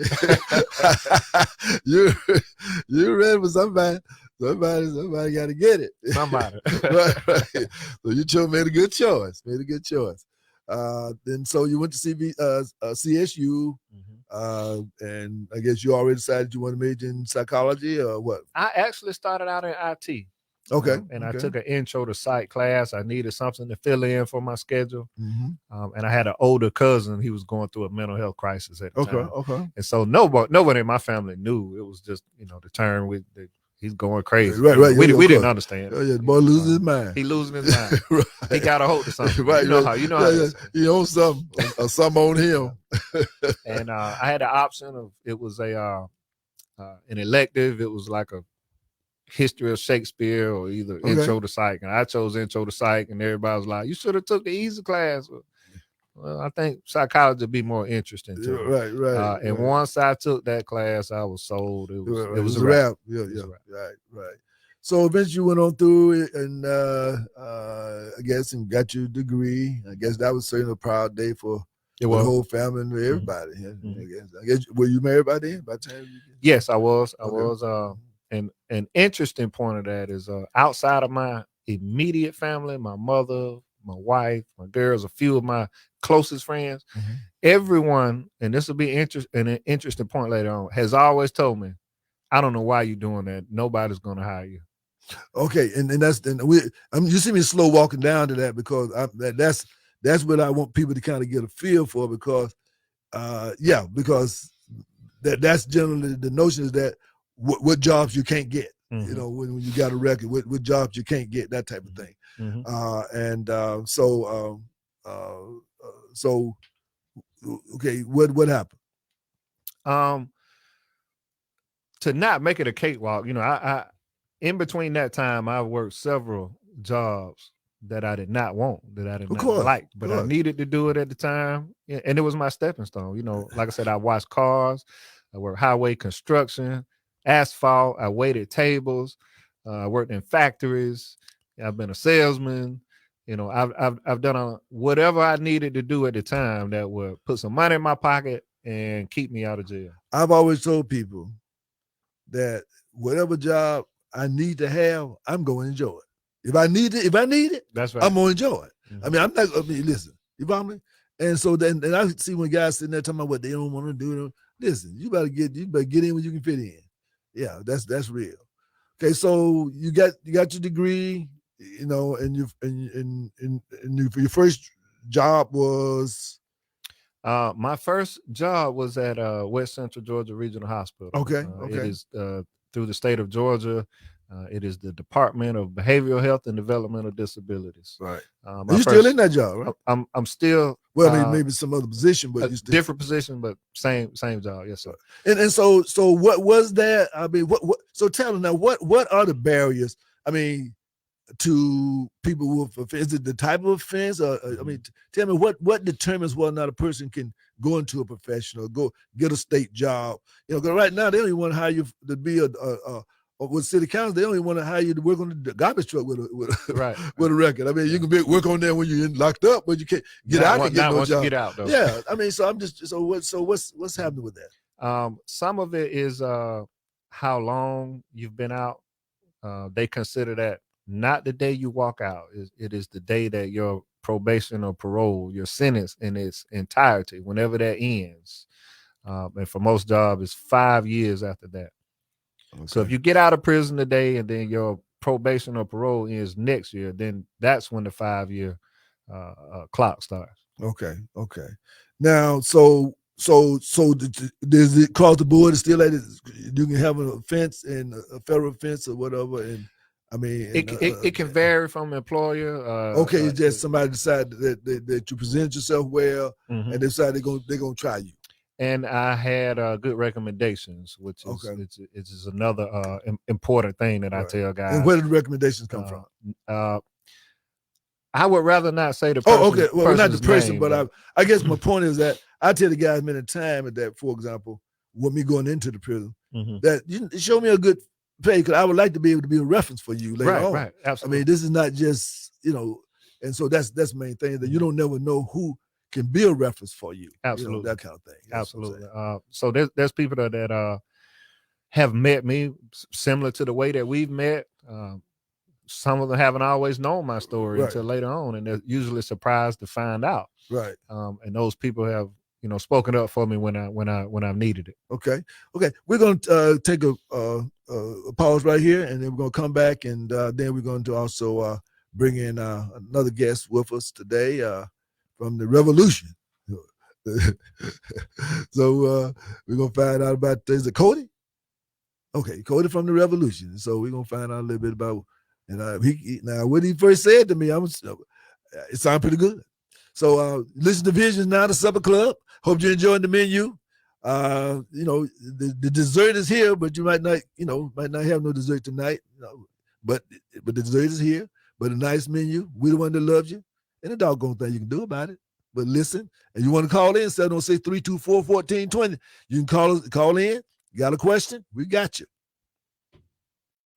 Speaker 1: you were ready for somebody. Somebody got to get it.
Speaker 9: Somebody.
Speaker 1: right. So you made a good choice. Then so you went to CSU, and I guess you already decided you want to major in psychology or what?
Speaker 9: I actually started out in IT.
Speaker 1: Okay.
Speaker 9: I took an intro to psych class. I needed something to fill in for my schedule. And I had an older cousin. He was going through a mental health crisis at the time.
Speaker 1: Okay.
Speaker 9: And so nobody in my family knew. It was just, the term he's going crazy.
Speaker 1: Right.
Speaker 9: We didn't understand.
Speaker 1: Oh, yeah, the boy losing his mind.
Speaker 9: He losing his mind. Right. He got a hold of something.
Speaker 1: Right.
Speaker 9: You know how
Speaker 1: he owns something, or something on him.
Speaker 9: And I had the option of, it was an elective. It was like a history of Shakespeare or either intro to psych. And I chose intro to psych, and everybody was like, you should have took the easy class. Well, I think psychology would be more interesting to me.
Speaker 1: Right.
Speaker 9: And once I took that class, I was sold. It was a
Speaker 1: wrap.
Speaker 9: Yeah.
Speaker 1: Right. So eventually you went on through it, and I guess, and got your degree. I guess that was certainly a proud day for the whole family and everybody. I guess were you married by then? By the time
Speaker 9: Yes, I was. I was. And an interesting point of that is outside of my immediate family, my mother, my wife, my girls, a few of my closest friends, everyone, and this will be an interesting point later on, has always told me, I don't know why you're doing that. Nobody's going to hire you.
Speaker 1: Okay, and you see me slow walking down to that, because that's what I want people to kind of get a feel for, because because that's generally the notion is that what jobs you can't get, when you got a record, what jobs you can't get, that type of thing. So okay, what happened?
Speaker 9: To not make it a cakewalk, I in between that time, I worked several jobs that I did not want, that I did not like, but I needed to do it at the time, and it was my stepping stone. Like I said, I washed cars, I worked highway construction, asphalt, I waited tables, I worked in factories, I've been a salesman. I've done whatever I needed to do at the time that would put some money in my pocket and keep me out of jail.
Speaker 1: I've always told people that whatever job I need to have, I'm going to enjoy it. If I need it,
Speaker 9: that's right.
Speaker 1: I'm going to enjoy it. Listen, you follow me? And so then, and I see when guys sitting there talking about what they don't want to do. Listen, you better get in when you can fit in. Yeah, that's real. Okay, so you got your degree, and your first job was.
Speaker 9: My first job was at West Central Georgia Regional Hospital.
Speaker 1: Okay.
Speaker 9: It is through the state of Georgia. It is the Department of Behavioral Health and Developmental Disabilities.
Speaker 1: Right. You still in that job, right?
Speaker 9: I'm still.
Speaker 1: Well, maybe some other position, but you still
Speaker 9: different position, but same job. Yes, sir.
Speaker 1: And so what was that? I mean, what? So tell me now, what are the barriers? I mean, to people with offense? Is it the type of offense? Or tell me what determines whether or not a person can go into a profession or go get a state job? Because right now they don't even want to hire you to be with city council. They don't even want to hire you to work on the garbage truck with a record. I mean, you can work on there when you're locked up, but you can't get out and get no job.
Speaker 9: Get out, though.
Speaker 1: Yeah, I mean, so I'm just so what's happening with that?
Speaker 9: Some of it is how long you've been out. They consider that not the day you walk out. It is the day that your probation or parole, your sentence in its entirety, whenever that ends. And for most jobs, it's 5 years after that. Okay. So if you get out of prison today and then your probation or parole ends next year, then that's when the 5-year clock starts.
Speaker 1: Okay. Now, so does it cross the board? It's still like you can have an offense and a federal offense or whatever, and I mean,
Speaker 9: it can vary from employer.
Speaker 1: Okay, it's just somebody decided that you present yourself well, and they decide they're gonna try you.
Speaker 9: And I had good recommendations, which is another important thing that I tell guys.
Speaker 1: And where did the recommendations come from?
Speaker 9: I would rather not say the person.
Speaker 1: Oh, okay. Well, not the person,
Speaker 9: name,
Speaker 1: but I guess my point is that I tell the guys many times that, for example, with me going into the prison, that you show me a good pay, because I would like to be able to be a reference for you later on.
Speaker 9: Right.
Speaker 1: I
Speaker 9: Absolutely.
Speaker 1: mean, this is not just, and so that's the main thing, that you don't never know who can be a reference for you.
Speaker 9: Absolutely.
Speaker 1: That kind of thing. That's what I'm
Speaker 9: Absolutely.
Speaker 1: saying.
Speaker 9: So there's people that have met me similar to the way that we've met. Some of them haven't always known my story until later on, and they're usually surprised to find out.
Speaker 1: Right.
Speaker 9: And those people have, spoken up for me when I've needed it.
Speaker 1: Okay. We're going to take a pause right here, and then we're going to come back, and then we're going to also bring in another guest with us today from the Revolution. So we're going to find out about, is it Cody? Okay, Cody from the Revolution. So we're going to find out a little bit about, and now what he first said to me, it sounded pretty good. So listen to Visions now, the Supper Club. Hope you're enjoying the menu. The dessert is here, but you might not have no dessert tonight. But the dessert is here. But a nice menu. We're the one that loves you. And a doggone thing you can do about it. But listen, and you want to call in, 706-324-1420. You can call in. You got a question? We got you.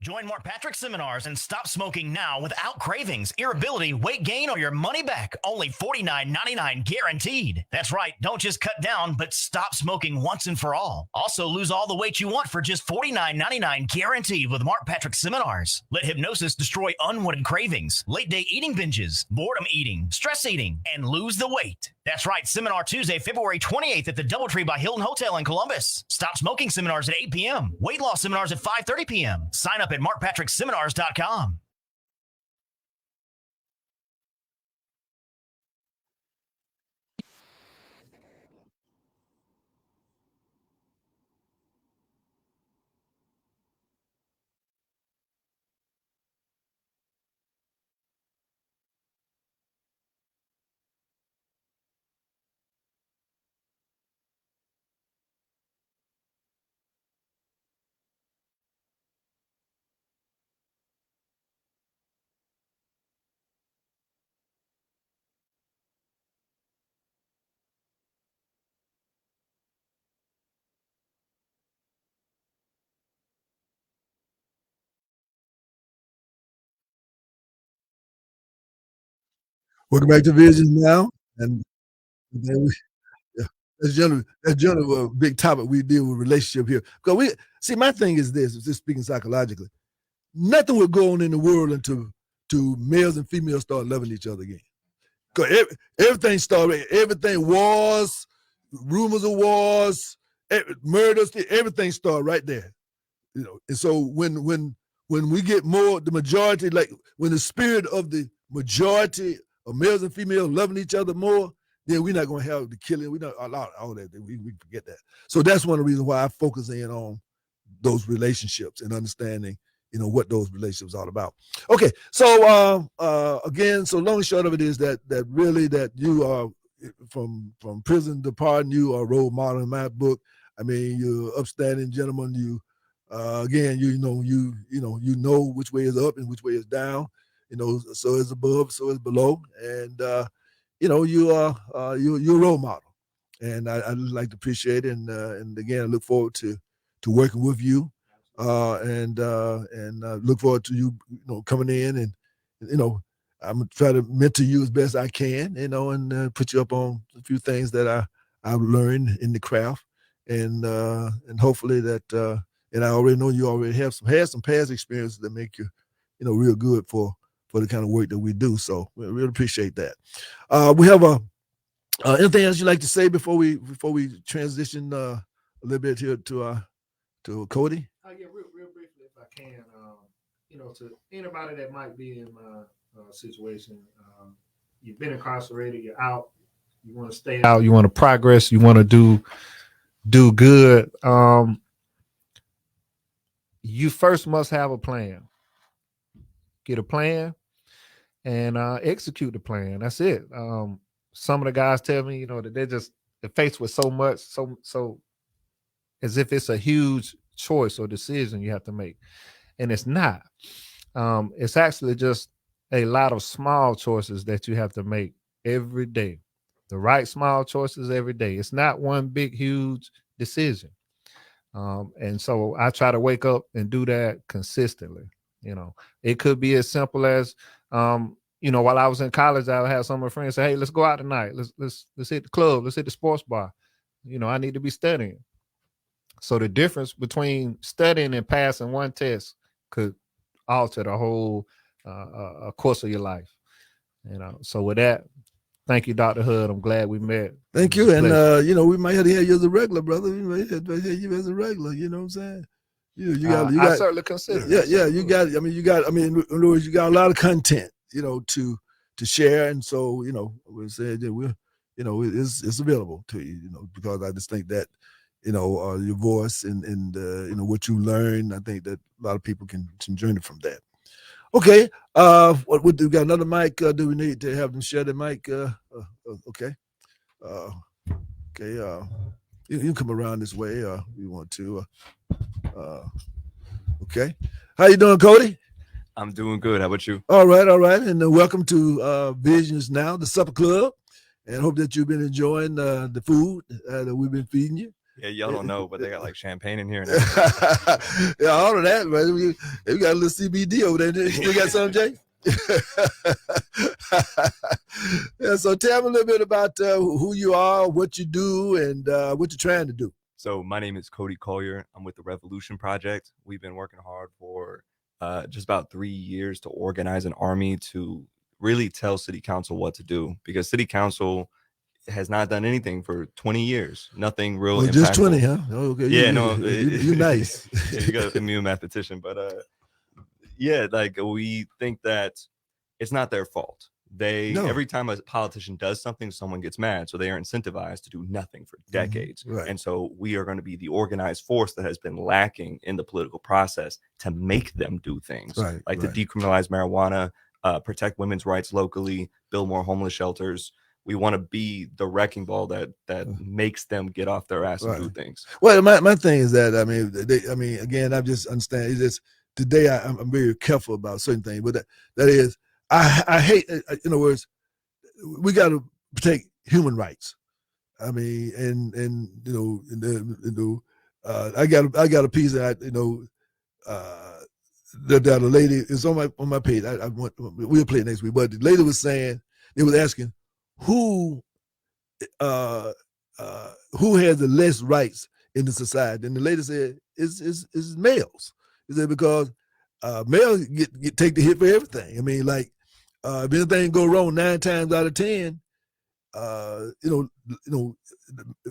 Speaker 10: Join Mark Patrick seminars and stop smoking now without cravings, irritability, weight gain, or your money back. Only $49.99 guaranteed. That's right. Don't just cut down, but stop smoking once and for all. Also, lose all the weight you want for just $49.99 guaranteed with Mark Patrick seminars. Let hypnosis destroy unwanted cravings, late day eating binges, boredom eating, stress eating, and lose the weight. That's right. Seminar Tuesday, February 28th at the Doubletree by Hilton Hotel in Columbus. Stop smoking seminars at 8 p.m. Weight loss seminars at 5:30 p.m. Sign up at markpatrickseminars.com.
Speaker 1: Welcome back to Visions now. And then that's generally a big topic we deal with relationship here. Because my thing is this, just speaking psychologically, nothing will go on in the world until males and females start loving each other again. Because everything wars, rumors of wars, murders, everything start right there. And so when we get more, the majority, like when the spirit of the majority of males and females loving each other more, then we're not going to have the killing. We don't allow all that. We forget that. So that's one of the reasons why I focus in on those relationships and understanding, what those relationships are about. Okay, so again, so long and short of it is that really that you are from prison to pardon, you are a role model in my book. I mean, you're an upstanding gentleman. You again, you know which way is up and which way is down. So it's above, so it's below, and you're a role model, and I like to appreciate it, and again, I look forward to working with you, and look forward to you, coming in, and I'm gonna try to mentor you as best I can, and put you up on a few things that I've learned in the craft, and hopefully that, and I already know you already had some past experiences that make you, real good for the kind of work that we do. So we really appreciate that. We have anything else you'd like to say before we transition a little bit here to Cody?
Speaker 9: Yeah, real briefly, if I can. To anybody that might be in my situation, you've been incarcerated, you're out, you want to stay out, you want to progress, you want to do good. You first must have a plan. Get a plan and execute the plan. That's it. Some of the guys tell me, that they're faced with so much, so as if it's a huge choice or decision you have to make. And it's not. It's actually just a lot of small choices that you have to make every day. The right small choices every day. It's not one big, huge decision. And so I try to wake up and do that consistently. It could be as simple as, while I was in college, I would have some of my friends say, "Hey, let's go out tonight. Let's hit the club. Let's hit the sports bar. I need to be studying." So the difference between studying and passing one test could alter the whole course of your life. So with that, thank you, Dr. Hood. I'm glad we met.
Speaker 1: Thank you. And we might have to have you as a regular, brother. We might have to have you as a regular. You know what I'm saying? You got.
Speaker 9: I certainly consider.
Speaker 1: Yeah. You got. In other words, you got a lot of content. To share, and so we said that we're, it's available to you. Because I just think that, your voice and what you learn. I think that a lot of people can journey from that. Okay. What we got another mic? Do we need to have them share the mic? Okay. Okay. You can come around this way. You want to? Okay. How you doing, Cody?
Speaker 11: I'm doing good. How about you?
Speaker 1: All right. And welcome to Visions Now, the Supper Club. And hope that you've been enjoying the food that we've been feeding you.
Speaker 11: Yeah, y'all don't know, but they got like champagne in here.
Speaker 1: Yeah, all of that, man. We got a little CBD over there. You got some, Jay? Yeah, so tell me a little bit about who you are, what you do, and what you're trying to do.
Speaker 11: So my name is Cody Collier. I'm with the Revolution Project. We've been working hard for just about 3 years to organize an army to really tell City Council what to do, because City Council has not done anything for 20 years. Nothing real.
Speaker 1: Oh, just 20, huh? Oh, okay.
Speaker 11: Yeah,
Speaker 1: you're nice.
Speaker 11: Yeah, you got to be a mathematician, but yeah, like we think that it's not their fault. Every time a politician does something, someone gets mad, so they are incentivized to do nothing for decades.
Speaker 1: Right.
Speaker 11: And so we are going to be the organized force that has been lacking in the political process to make them do things, to decriminalize marijuana, protect women's rights locally, build more homeless shelters. We want to be the wrecking ball that makes them get off their ass and do things.
Speaker 1: Well, my thing is that again, I just understand. It's just today I'm very careful about certain things, but that is I hate. In other words, we got to protect human rights. I mean, I got a piece that that a lady is on my page. We'll play it next week. But the lady was saying, they was asking, who has the less rights in the society? And the lady said, it's males. He said, because males take the hit for everything. I mean, like if anything go wrong 9 times out of 10,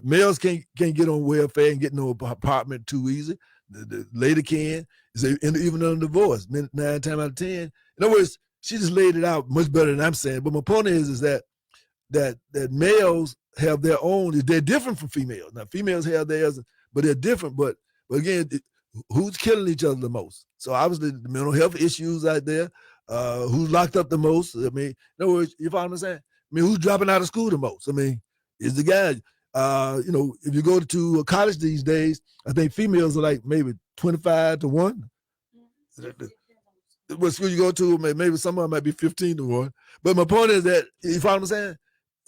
Speaker 1: males can't get on welfare and get no apartment too easy. The lady can. Even on divorce, 9 times out of 10. In other words, she just laid it out much better than I'm saying. But my point is that males have their own. They're different from females. Now females have theirs, but they're different. But again, who's killing each other the most? So obviously the mental health issues out there. Who's locked up the most? I mean, in other words, you follow what I'm saying? I mean, who's dropping out of school the most? I mean, is the guy. If you go to college these days, I think females are like maybe 25-1. What school you go to, maybe some of them might be 15-1. But my point is that, you follow what I'm saying?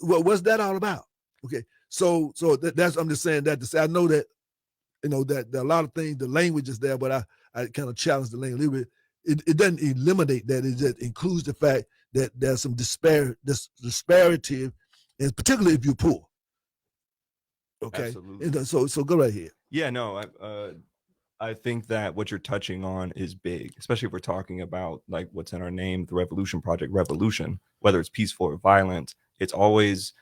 Speaker 1: What's that all about? Okay, so that's, I'm just saying that to say I know that, that there are a lot of things, the language is there, but I kind of challenge the language a little bit. It doesn't eliminate that. It just includes the fact that there's some disparity, and particularly if you're poor. Okay,
Speaker 11: absolutely.
Speaker 1: And so go right here.
Speaker 11: Yeah, no, I think that what you're touching on is big, especially if we're talking about like what's in our name, the Revolution Project, revolution, whether it's peaceful or violent, it's always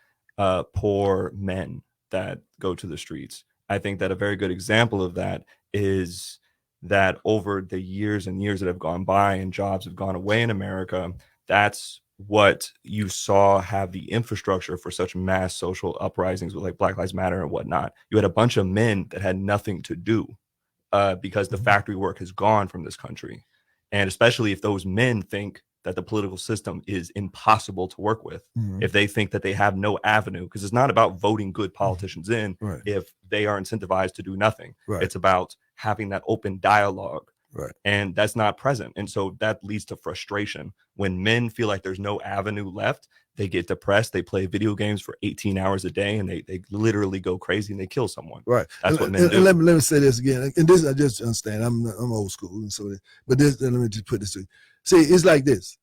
Speaker 11: poor men that go to the streets. I think that a very good example of that is that over the years and years that have gone by and jobs have gone away in America, that's what you saw have the infrastructure for such mass social uprisings with like Black Lives Matter and whatnot. You had a bunch of men that had nothing to do because the factory work has gone from this country. And especially if those men think that the political system is impossible to work with, if they think that they have no avenue, because it's not about voting good politicians in if they are incentivized to do nothing. It's about having that open dialogue
Speaker 1: Right.
Speaker 11: And that's not present. And so that leads to frustration. When men feel like there's no avenue left, they get depressed. They play video games for 18 hours a day, and they literally go crazy and they kill someone.
Speaker 1: Right.
Speaker 11: That's what men do.
Speaker 1: And let me say this again. And this, I just understand. I'm old school. And so, but this, let me just put this to you. See, it's like this.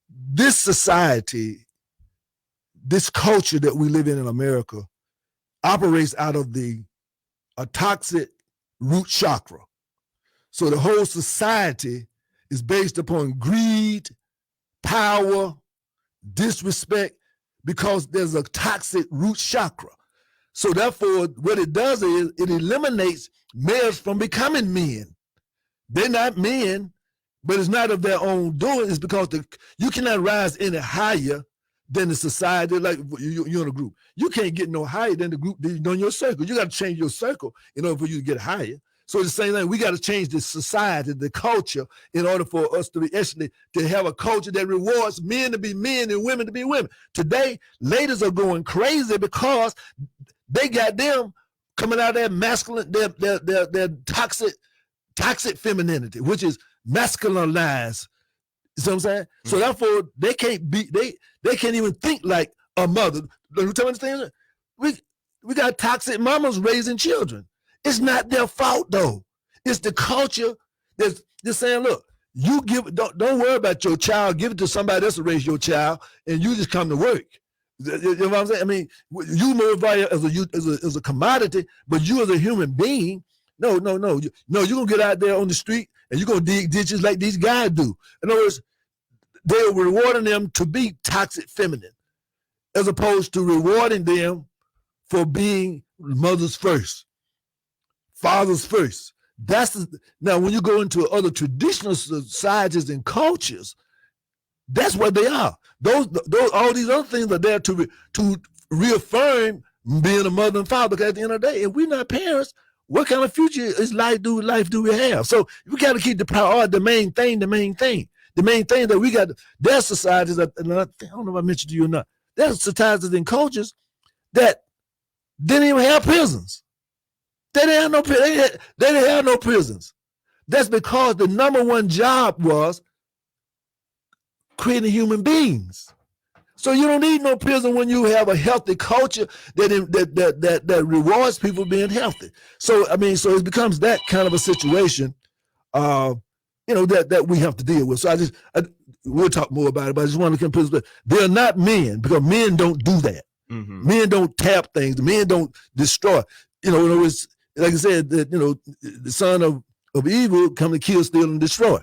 Speaker 1: This society, this culture that we live in America operates out of a toxic root chakra. So the whole society is based upon greed, power, disrespect, because there's a toxic root chakra. So therefore, what it does is it eliminates males from becoming men. They're not men, but it's not of their own doing. It's because you cannot rise any higher than the society. Like you're in a group. You can't get no higher than the group that you're in your circle. You got to change your circle in order for you to get higher. So the same thing, we got to change the society, the culture, in order for us to be actually to have a culture that rewards men to be men and women to be women. Today, ladies are going crazy because they got them coming out of their masculine, their toxic femininity, which is masculinized. You know what I'm saying? Mm-hmm. So therefore, they can't even think like a mother. Let me tell you this thing. We got toxic mamas raising children. It's not their fault though. It's the culture that's just saying, look, you don't worry about your child, give it to somebody else to raise your child, and you just come to work. You know what I'm saying? I mean, you more valuable as a commodity, but you as a human being, no. You're gonna get out there on the street and you're gonna dig ditches like these guys do. In other words, they're rewarding them to be toxic feminine, as opposed to rewarding them for being mothers first, fathers first. Now when you go into other traditional societies and cultures, that's what they are. Those all these other things are there to reaffirm being a mother and father. Because at the end of the day, if we're not parents, what kind of future life do we have? So we got to keep the priority, the main thing that we got. There's societies that, and I don't know if I mentioned to you or not. There's societies and cultures that didn't even have prisons. They didn't have no prisons. That's because the number one job was creating human beings. So you don't need no prison when you have a healthy culture that rewards people being healthy. So I mean, so it becomes that kind of a situation, that we have to deal with. So we'll talk more about it, but I just want to put this. They're not men, because men don't do that. Mm-hmm. Men don't tap things. Men don't destroy. In other words, like I said, that the son of evil come to kill, steal, and destroy.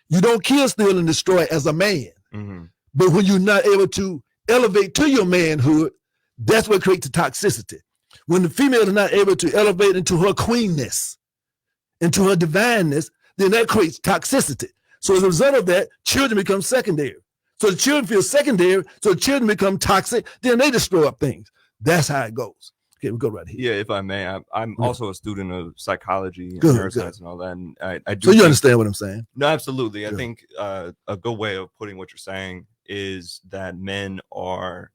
Speaker 1: You don't kill, steal, and destroy as a man. Mm-hmm. But when you're not able to elevate to your manhood, that's what creates the toxicity. When the female is not able to elevate into her queenness, into her divineness, then that creates toxicity. So as a result of that, children become secondary. So the children feel secondary, so the children become toxic, then they destroy up things. That's how it goes. Okay, we'll go right here.
Speaker 11: Yeah, if I may, I'm also a student of psychology and neuroscience and all that. And I do.
Speaker 1: So you understand what I'm saying?
Speaker 11: No, absolutely. I think a good way of putting what you're saying is that men are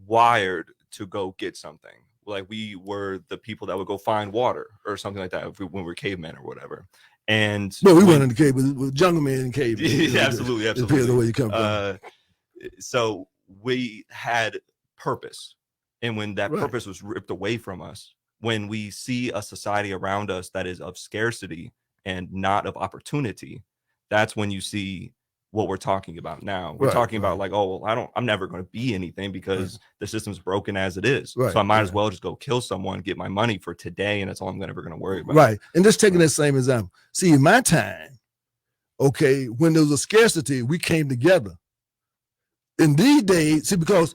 Speaker 11: wired to go get something. Like we were the people that would go find water or something like that when we were cavemen or whatever. And
Speaker 1: we went in the cave with jungle man and cave.
Speaker 11: Yeah, absolutely.
Speaker 1: It depends on where you come from.
Speaker 11: So we had purpose. And when that purpose was ripped away from us, when we see a society around us that is of scarcity and not of opportunity, that's when you see what we're talking about now. We're talking about like, oh, well, I'm never going to be anything because the system's broken as it is. So I might as well just go kill someone, get my money for today, and that's all I'm ever going to worry about. Right.
Speaker 1: And just taking that same example. See, in my time, okay, when there was a scarcity, we came together. In these days, see, because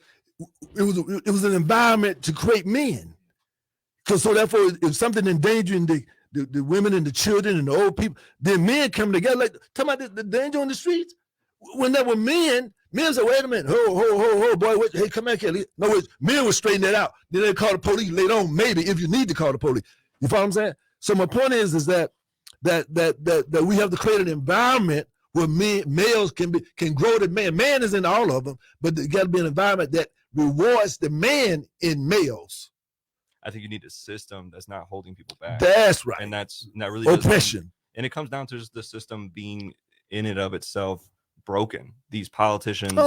Speaker 1: it was an environment to create men. So therefore, if something endangering the women and the children and the old people, then men come together. Like talking about the danger on the streets. When there were men said, "Wait a minute, ho, boy, hey, come back here." No, men would straighten that out. Then they call the police later on, maybe if you need to call the police. You follow what I'm saying? So my point is that we have to create an environment where males can grow the man. Man is in all of them, but there got to be an environment that rewards the man in males.
Speaker 11: I think you need a system that's not holding people back.
Speaker 1: That's right.
Speaker 11: And that's not really
Speaker 1: oppression.
Speaker 11: And it comes down to just the system being in and of itself broken. These politicians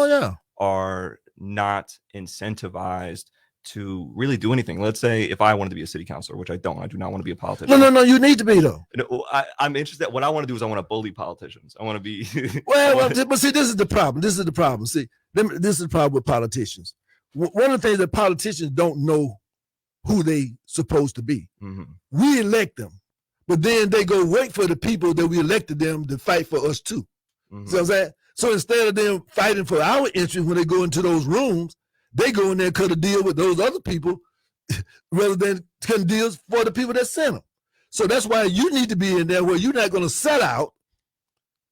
Speaker 11: are not incentivized to really do anything. Let's say if I wanted to be a city councilor, which I don't, I do not want to be a politician.
Speaker 1: No, you need to be though.
Speaker 11: I'm interested. What I want to do is I want to bully politicians. I want to be.
Speaker 1: But see, this is the problem. See, this is the problem with politicians. One of the things that politicians don't know who they supposed to be. We elect them, but then they go wait for the people that we elected them to fight for us too. See what I'm saying? So instead of them fighting for our interest when they go into those rooms, they go in there and cut a deal with those other people rather than cutting deals for the people that sent them. So that's why you need to be in there where you're not going to sell out.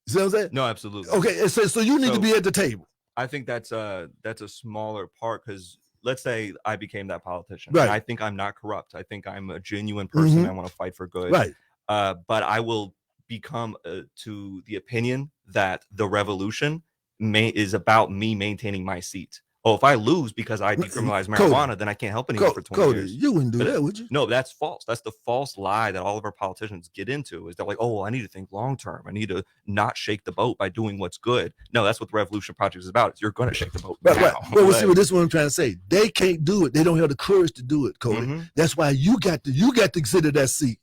Speaker 1: You see what I'm saying?
Speaker 11: No, absolutely.
Speaker 1: Okay, so you need to be at the table.
Speaker 11: I think that's a smaller part, because let's say I became that politician.
Speaker 1: Right.
Speaker 11: And I think I'm not corrupt. I think I'm a genuine person. I want to fight for good.
Speaker 1: Right.
Speaker 11: But I will become to the opinion that the revolution is about me maintaining my seat. Oh, if I lose because I decriminalize marijuana, then I can't help anyone for 20 years.
Speaker 1: You wouldn't do that, would you?
Speaker 11: No, that's false. That's the false lie that all of our politicians get into, is they're like, oh, well, I need to think long term. I need to not shake the boat by doing what's good. No, that's what the Revolution Project is about. You're going to shake the boat now.
Speaker 1: Right. Well, see, this is what I'm trying to say. They can't do it. They don't have the courage to do it, Cody. That's why you got to sit at that seat.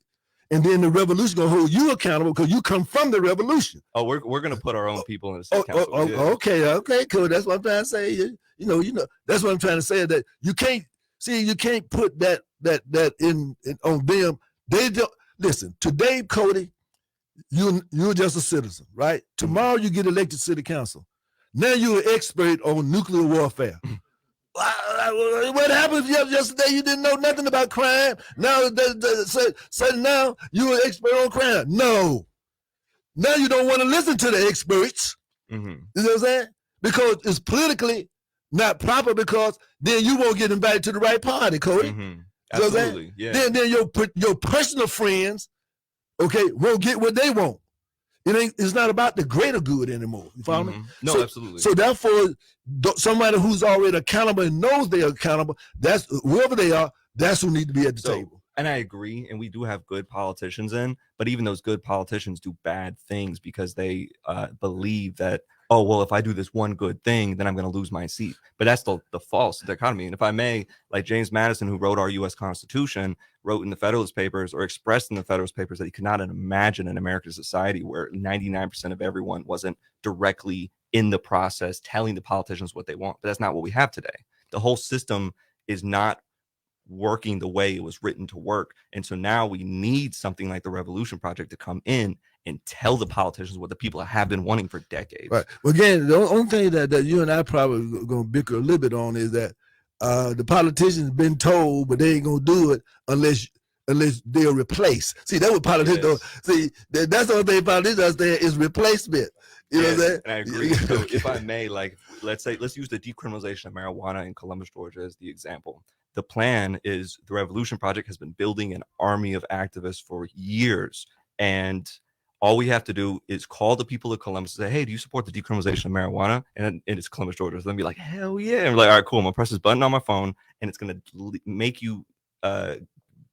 Speaker 1: And then the revolution gonna hold you accountable because you come from the revolution.
Speaker 11: Oh, we're gonna put our own people in the city council.
Speaker 1: Okay, cool. That's what I'm trying to say. You know. That's what I'm trying to say. That you can't put that in on them. They don't listen today, Cody. You're just a citizen, right? Tomorrow you get elected city council. Now you're an expert on nuclear warfare. What happened if yesterday you didn't know nothing about crime? Now, now you're an expert on crime. No. Now you don't want to listen to the experts. You know what I'm saying? Because it's politically not proper, because then you won't get invited to the right party, Cody.
Speaker 11: Absolutely. Yeah.
Speaker 1: Then your personal friends, won't get what they want. It's not about the greater good anymore. You follow me?
Speaker 11: No, absolutely.
Speaker 1: So therefore, somebody who's already accountable and knows they're accountable, that's whoever they are, that's who need to be at the table.
Speaker 11: And I agree, and we do have good politicians but even those good politicians do bad things because they believe that, oh, well, if I do this one good thing, then I'm going to lose my seat. But that's the false dichotomy. And if I may, like James Madison, who wrote our U.S. Constitution, wrote in the Federalist Papers, or expressed in the Federalist Papers, that he could not imagine an American society where 99% of everyone wasn't directly in the process telling the politicians what they want. But that's not what we have today. The whole system is not working the way it was written to work. And so now we need something like the Revolution Project to come in and tell the politicians what the people have been wanting for decades.
Speaker 1: Right. Well, again, the only thing that you and I probably going to bicker a little bit on is that the politicians been told, but they ain't going to do it unless they're replaced. See, that's what politicians do. See, that's the only thing politicians understand is replacement. You know what I'm saying?
Speaker 11: And I agree. So if I may, let's use the decriminalization of marijuana in Columbus, Georgia as the example. The plan is the Revolution Project has been building an army of activists for years. And all we have to do is call the people of Columbus and say, hey, do you support the decriminalization of marijuana? And it's Columbus, Georgia. So they'll be like, hell yeah. And we're like, all right, cool. I'm going to press this button on my phone, and it's going to make you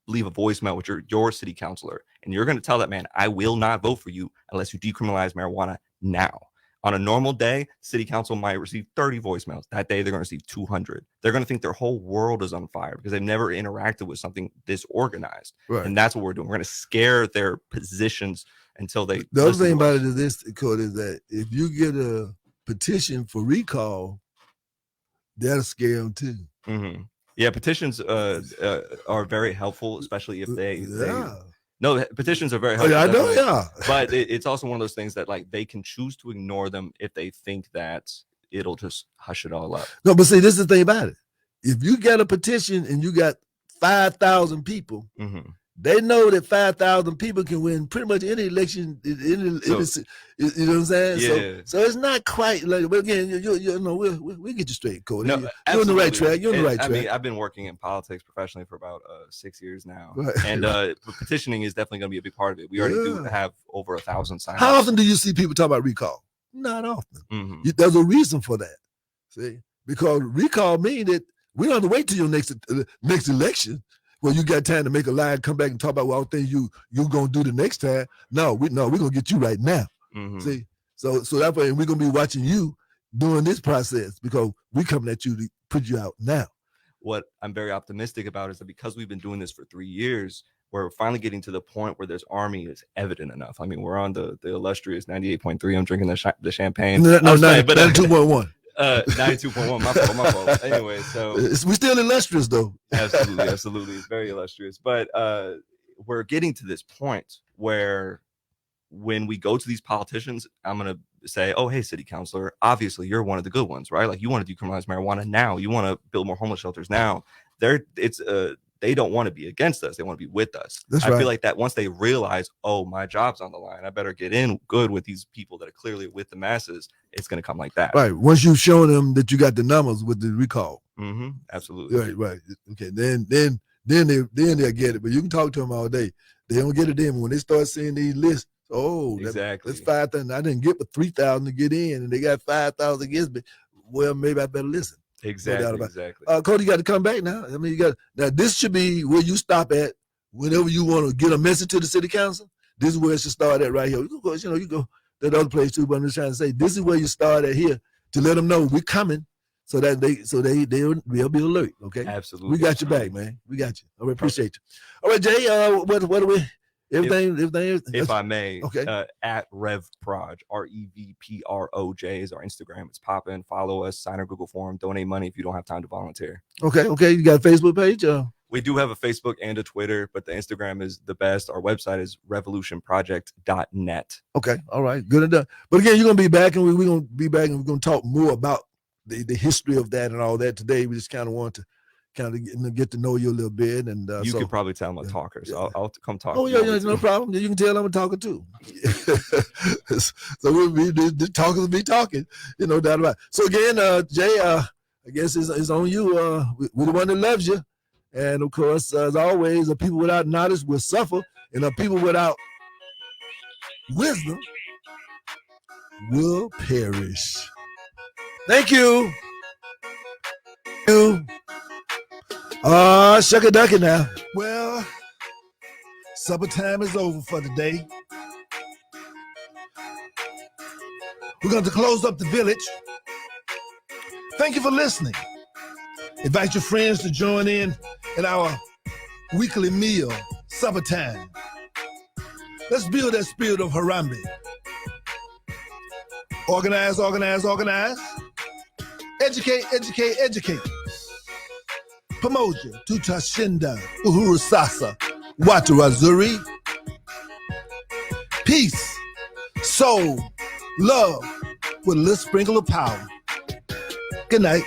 Speaker 11: leave a voicemail with your city councilor. And you're going to tell that man, I will not vote for you unless you decriminalize marijuana now. On a normal day, city council might receive 30 voicemails. That day, they're going to receive 200. They're going to think their whole world is on fire because they've never interacted with something this organized.
Speaker 1: Right.
Speaker 11: And that's what we're doing. We're going to scare their positions until they.
Speaker 1: The other thing about it is this, Code, is that if you get a petition for recall, that'll scare them too.
Speaker 11: Yeah, petitions are very helpful, especially if they no, petitions are very helpful.
Speaker 1: I know,
Speaker 11: But it's also one of those things that they can choose to ignore them if they think that it'll just hush it all up.
Speaker 1: No, but see, this is the thing about it. If you get a petition and you got 5,000 people, they know that 5,000 people can win pretty much any election. You know what I'm saying?
Speaker 11: Yeah.
Speaker 1: So it's not quite like. But again, you know, we'll get you straight, Cody.
Speaker 11: No,
Speaker 1: you're on the right track. You're on the right track.
Speaker 11: I mean, I've been working in politics professionally for about 6 years now,
Speaker 1: right.
Speaker 11: And petitioning is definitely going to be a big part of it. We already do have over 1,000 sign-ups.
Speaker 1: How often do you see people talk about recall? Not often. There's a reason for that. See, because recall means that we don't have to wait till your next election. well, you got time to make a line, come back and talk about all things you gonna do the next time. No, we're gonna get you right now. See, so that's why we're gonna be watching you during this process because we coming at you to put you out now.
Speaker 11: What I'm very optimistic about is that because we've been doing this for 3 years, we're finally getting to the point where this army is evident enough. I mean, we're on the illustrious 98.3. I'm drinking the champagne.
Speaker 1: No, 92.1.
Speaker 11: 92.1. My fault. Anyway, so
Speaker 1: we still illustrious though.
Speaker 11: Absolutely, it's very illustrious. But we're getting to this point where when we go to these politicians, I'm gonna say, "Oh, hey, city councilor, obviously you're one of the good ones, right? Like you want to decriminalize marijuana now. You want to build more homeless shelters now." They don't want to be against us. They want to be with us.
Speaker 1: That's
Speaker 11: I
Speaker 1: right.
Speaker 11: feel like that once they realize, oh, my job's on the line, I better get in good with these people that are clearly with the masses. It's going to come like that.
Speaker 1: Right. Once you've shown them that you got the numbers with the recall.
Speaker 11: Absolutely.
Speaker 1: Right. Okay. Then they'll get it. But you can talk to them all day. They don't get it then. But when they start seeing these lists,
Speaker 11: Exactly.
Speaker 1: That's 5,000. I didn't get but 3,000 to get in, and they got 5,000 against me. Well, maybe I better listen.
Speaker 11: Exactly.
Speaker 1: Cody, you got to come back now. I mean, now this should be where you stop at whenever you want to get a message to the city council. This is where it should start at right here. You go that other place too, but I'm just trying to say this is where you start at here to let them know we're coming, so that they'll be alert. Okay,
Speaker 11: absolutely.
Speaker 1: We got your back, man. We got you. All right, appreciate you. All right, Jay. What do we? Everything.
Speaker 11: If I may,
Speaker 1: okay.
Speaker 11: At RevProj, REVPROJ is our Instagram. It's popping. Follow us. Sign our Google form. Donate money if you don't have time to volunteer.
Speaker 1: Okay. You got a Facebook page?
Speaker 11: We do have a Facebook and a Twitter, but the Instagram is the best. Our website is revolutionproject.net.
Speaker 1: Okay. All right. Good enough. But again, you're gonna be back, and we're gonna be back, and we're gonna talk more about the history of that and all that today. We just kind of want to get to know you a little bit, and
Speaker 11: you could probably tell I'm a talker, so I'll come talk.
Speaker 1: Oh yeah, no problem. You can tell I'm a talker too. So the talkers will be talking, no doubt about it. So again, Jay, I guess it's on you. We're the one that loves you, and of course, as always, the people without knowledge will suffer, and the people without wisdom will perish. Thank you. Shuck a ducky now. Well, supper time is over for the day. We're going to close up the village. Thank you for listening. Invite your friends to join in our weekly meal, supper time. Let's build that spirit of Harambe. Organize. Educate. Pamoja, Tutashinda, Uhuru Sasa, Watu Wazuri. Peace, soul, love, with a little sprinkle of power. Good night.